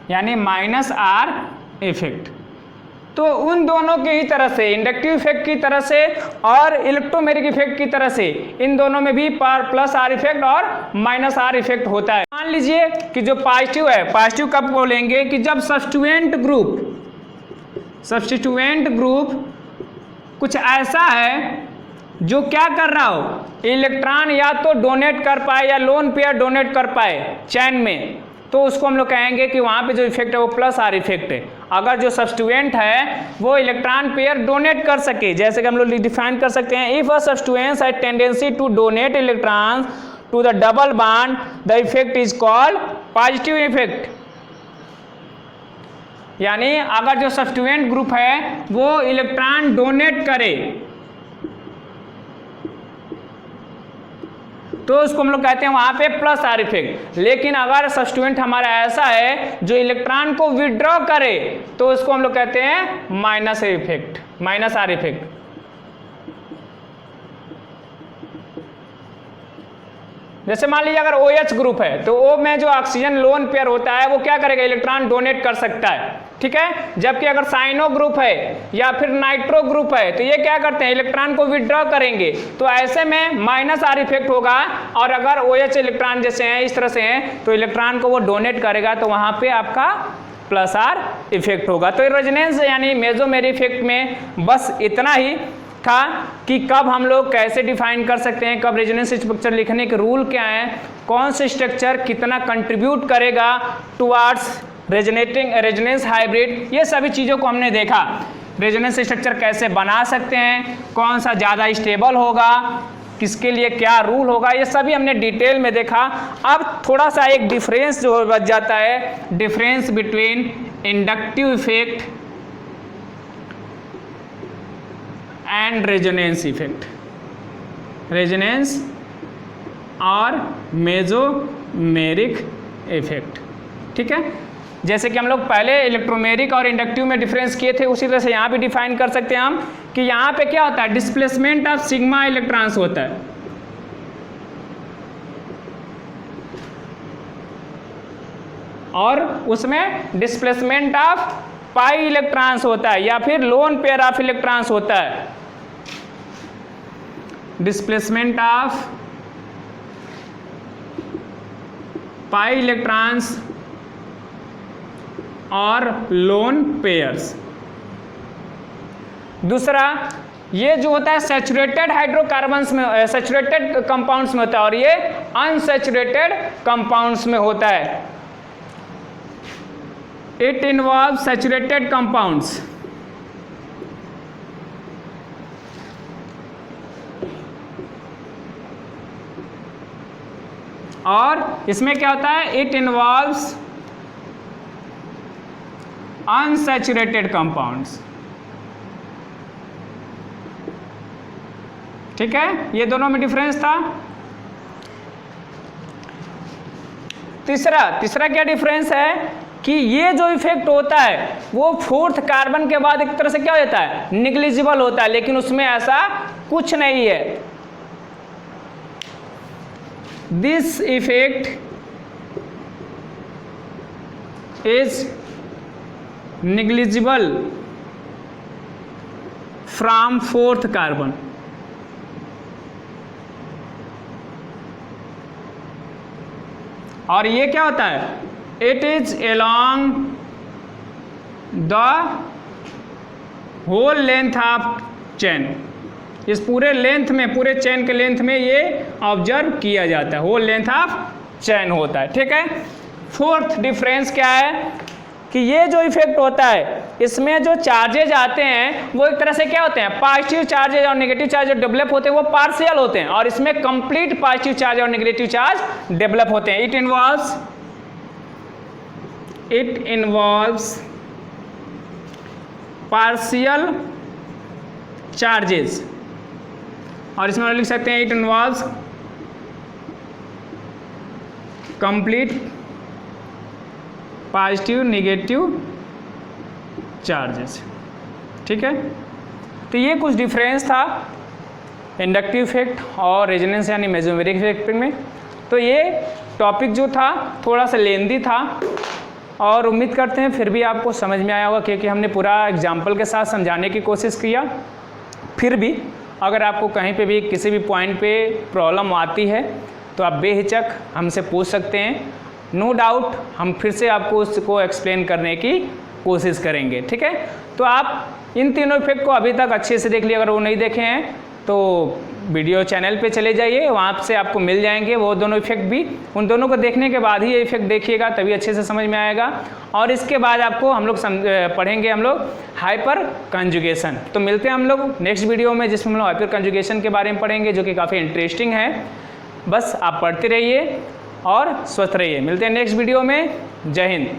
यानी माइनस आर इफेक्ट। तो उन दोनों के ही तरह से, इंडक्टिव इफेक्ट की तरह से और इलेक्ट्रोमेरिक इफेक्ट की तरह से, इन दोनों में भी प्लस आर इफेक्ट और माइनस आर इफेक्ट होता है। मान लीजिए कि जो पॉजिटिव है, पॉजिटिव कब बोलेंगे कि जब सब्स्टिट्यूएंट ग्रुप कुछ ऐसा है जो क्या कर रहा हो, इलेक्ट्रॉन या तो डोनेट कर पाए या लोन पेयर डोनेट कर पाए चैन में, तो उसको हम लोग कहेंगे कि वहाँ पे जो इफेक्ट है वो प्लस आर इफेक्ट है। अगर जो सब्स्टिट्यूएंट है वो इलेक्ट्रॉन पेयर डोनेट कर सके, जैसे कि हम लोग डिफाइन कर सकते हैं, if a substituent has tendency to donate electrons to the double bond the effect is called positive effect. यानी अगर जो सब्स्टिट्यूएंट ग्रुप है वो इलेक्ट्रॉन डोनेट करे तो उसको हम लोग कहते हैं वहां पे प्लस आर इफेक्ट। लेकिन अगर सब्स्टिट्यूएंट हमारा ऐसा है जो इलेक्ट्रॉन को विड्रॉ करे तो उसको हम लोग कहते हैं minus effect, minus are effect. जैसे मान लीजिए अगर OH ग्रुप है तो O में जो ऑक्सीजन लोन पेयर होता है वो क्या करेगा, इलेक्ट्रॉन डोनेट कर सकता है। ठीक है, जबकि अगर साइनो ग्रुप है या फिर नाइट्रो ग्रुप है तो ये क्या करते हैं, इलेक्ट्रॉन को विड्रॉ करेंगे, तो ऐसे में माइनस आर इफेक्ट होगा। और अगर OH इलेक्ट्रॉन जैसे हैं, इस तरह से हैं, तो इलेक्ट्रॉन को वो डोनेट करेगा तो वहाँ पे आपका प्लस आर इफेक्ट होगा। तो रेजोनेंस यानी मेसोमेरिक इफेक्ट में बस इतना ही था कि कब हम लोग कैसे डिफाइन कर सकते हैं, कब रेजोनेंस स्ट्रक्चर लिखने के रूल क्या हैं, कौन से स्ट्रक्चर कितना कंट्रीब्यूट करेगा टुवर्ड्स रेजोनेंस हाइब्रिड, ये सभी चीज़ों को हमने देखा। रेजोनेंस स्ट्रक्चर कैसे बना सकते हैं, कौन सा ज़्यादा स्टेबल होगा, किसके लिए क्या रूल होगा, ये सभी हमने डिटेल में देखा। अब थोड़ा सा एक डिफरेंस जो बच जाता है, difference between inductive effect and resonance effect, resonance और मेसोमेरिक इफेक्ट। ठीक है, जैसे कि हम लोग पहले इलेक्ट्रोमेरिक और इंडक्टिव में डिफरेंस किए थे, उसी तरह से यहाँ भी डिफाइन कर सकते हैं हम कि यहाँ पे क्या होता है, डिस्प्लेसमेंट ऑफ सिग्मा इलेक्ट्रॉन्स होता है, और उसमें डिस्प्लेसमेंट ऑफ पाई इलेक्ट्रॉन्स होता है या फिर लोन पेयर ऑफ इलेक्ट्रॉन्स होता है। डिस्प्लेसमेंट ऑफ पाई इलेक्ट्रॉन्स और लोन पेयर्स। दूसरा, ये जो होता है सैचुरेटेड हाइड्रोकार्बन्स में, सैचुरेटेड कंपाउंड्स में होता है, और ये अनसैचुरेटेड कंपाउंड्स में होता है। It involve saturated compounds. और इसमें क्या होता है, इट इन्वॉल्व्स अनसैचुरेटेड कंपाउंड्स। ठीक है, ये दोनों में डिफरेंस था। तीसरा क्या डिफरेंस है कि ये जो इफेक्ट होता है वो फोर्थ कार्बन के बाद एक तरह से क्या हो जाता है, निग्लिजिबल होता है, लेकिन उसमें ऐसा कुछ नहीं है। This effect is negligible from fourth carbon. और ये क्या होता है, it is along the whole length of chain. इस पूरे लेंथ में, पूरे चेन के लेंथ में ये ऑब्जर्व किया जाता है, होल लेंथ ऑफ चेन होता है। ठीक है, फोर्थ डिफरेंस क्या है कि ये जो इफेक्ट होता है इसमें जो चार्जेज आते हैं वो एक तरह से क्या होते हैं, पॉजिटिव चार्जेज और नेगेटिव चार्ज जो डेवलप होते हैं वो पार्शियल होते हैं, और इसमें कंप्लीट पॉजिटिव चार्ज और नेगेटिव चार्ज डेवलप होते हैं। इट इन्वॉल्व्स पार्शियल चार्जेस, और इसमें लिख सकते हैं it involves complete positive negative charges. ठीक है, तो ये कुछ डिफरेंस था इंडक्टिव इफेक्ट और रेजोनेंस यानी मेसोमेरिक इफेक्ट में। तो ये टॉपिक जो था थोड़ा सा लेंदी था, और उम्मीद करते हैं फिर भी आपको समझ में आया होगा, क्योंकि हमने पूरा एग्जाम्पल के साथ समझाने की कोशिश किया। फिर भी अगर आपको कहीं पे भी किसी भी पॉइंट पे प्रॉब्लम आती है तो आप बेहिचक हमसे पूछ सकते हैं। नो डाउट हम फिर से आपको उसको एक्सप्लेन करने की कोशिश करेंगे। ठीक है, तो आप इन तीनों इफेक्ट को अभी तक अच्छे से देख लिया, अगर वो नहीं देखे हैं तो वीडियो चैनल पे चले जाइए, वहाँ से आपको मिल जाएंगे वो दोनों इफेक्ट भी। उन दोनों को देखने के बाद ही ये इफेक्ट देखिएगा, तभी अच्छे से समझ में आएगा। और इसके बाद आपको हम लोग पढ़ेंगे हम लोग हाइपर कंजुगेशन। तो मिलते हैं हम लोग नेक्स्ट वीडियो में, जिसमें हम लोग हाइपर कंजुगेशन के बारे में पढ़ेंगे, जो कि काफ़ी इंटरेस्टिंग है। बस आप पढ़ते रहिए और स्वस्थ रहिए। मिलते हैं नेक्स्ट वीडियो में। जय हिंद।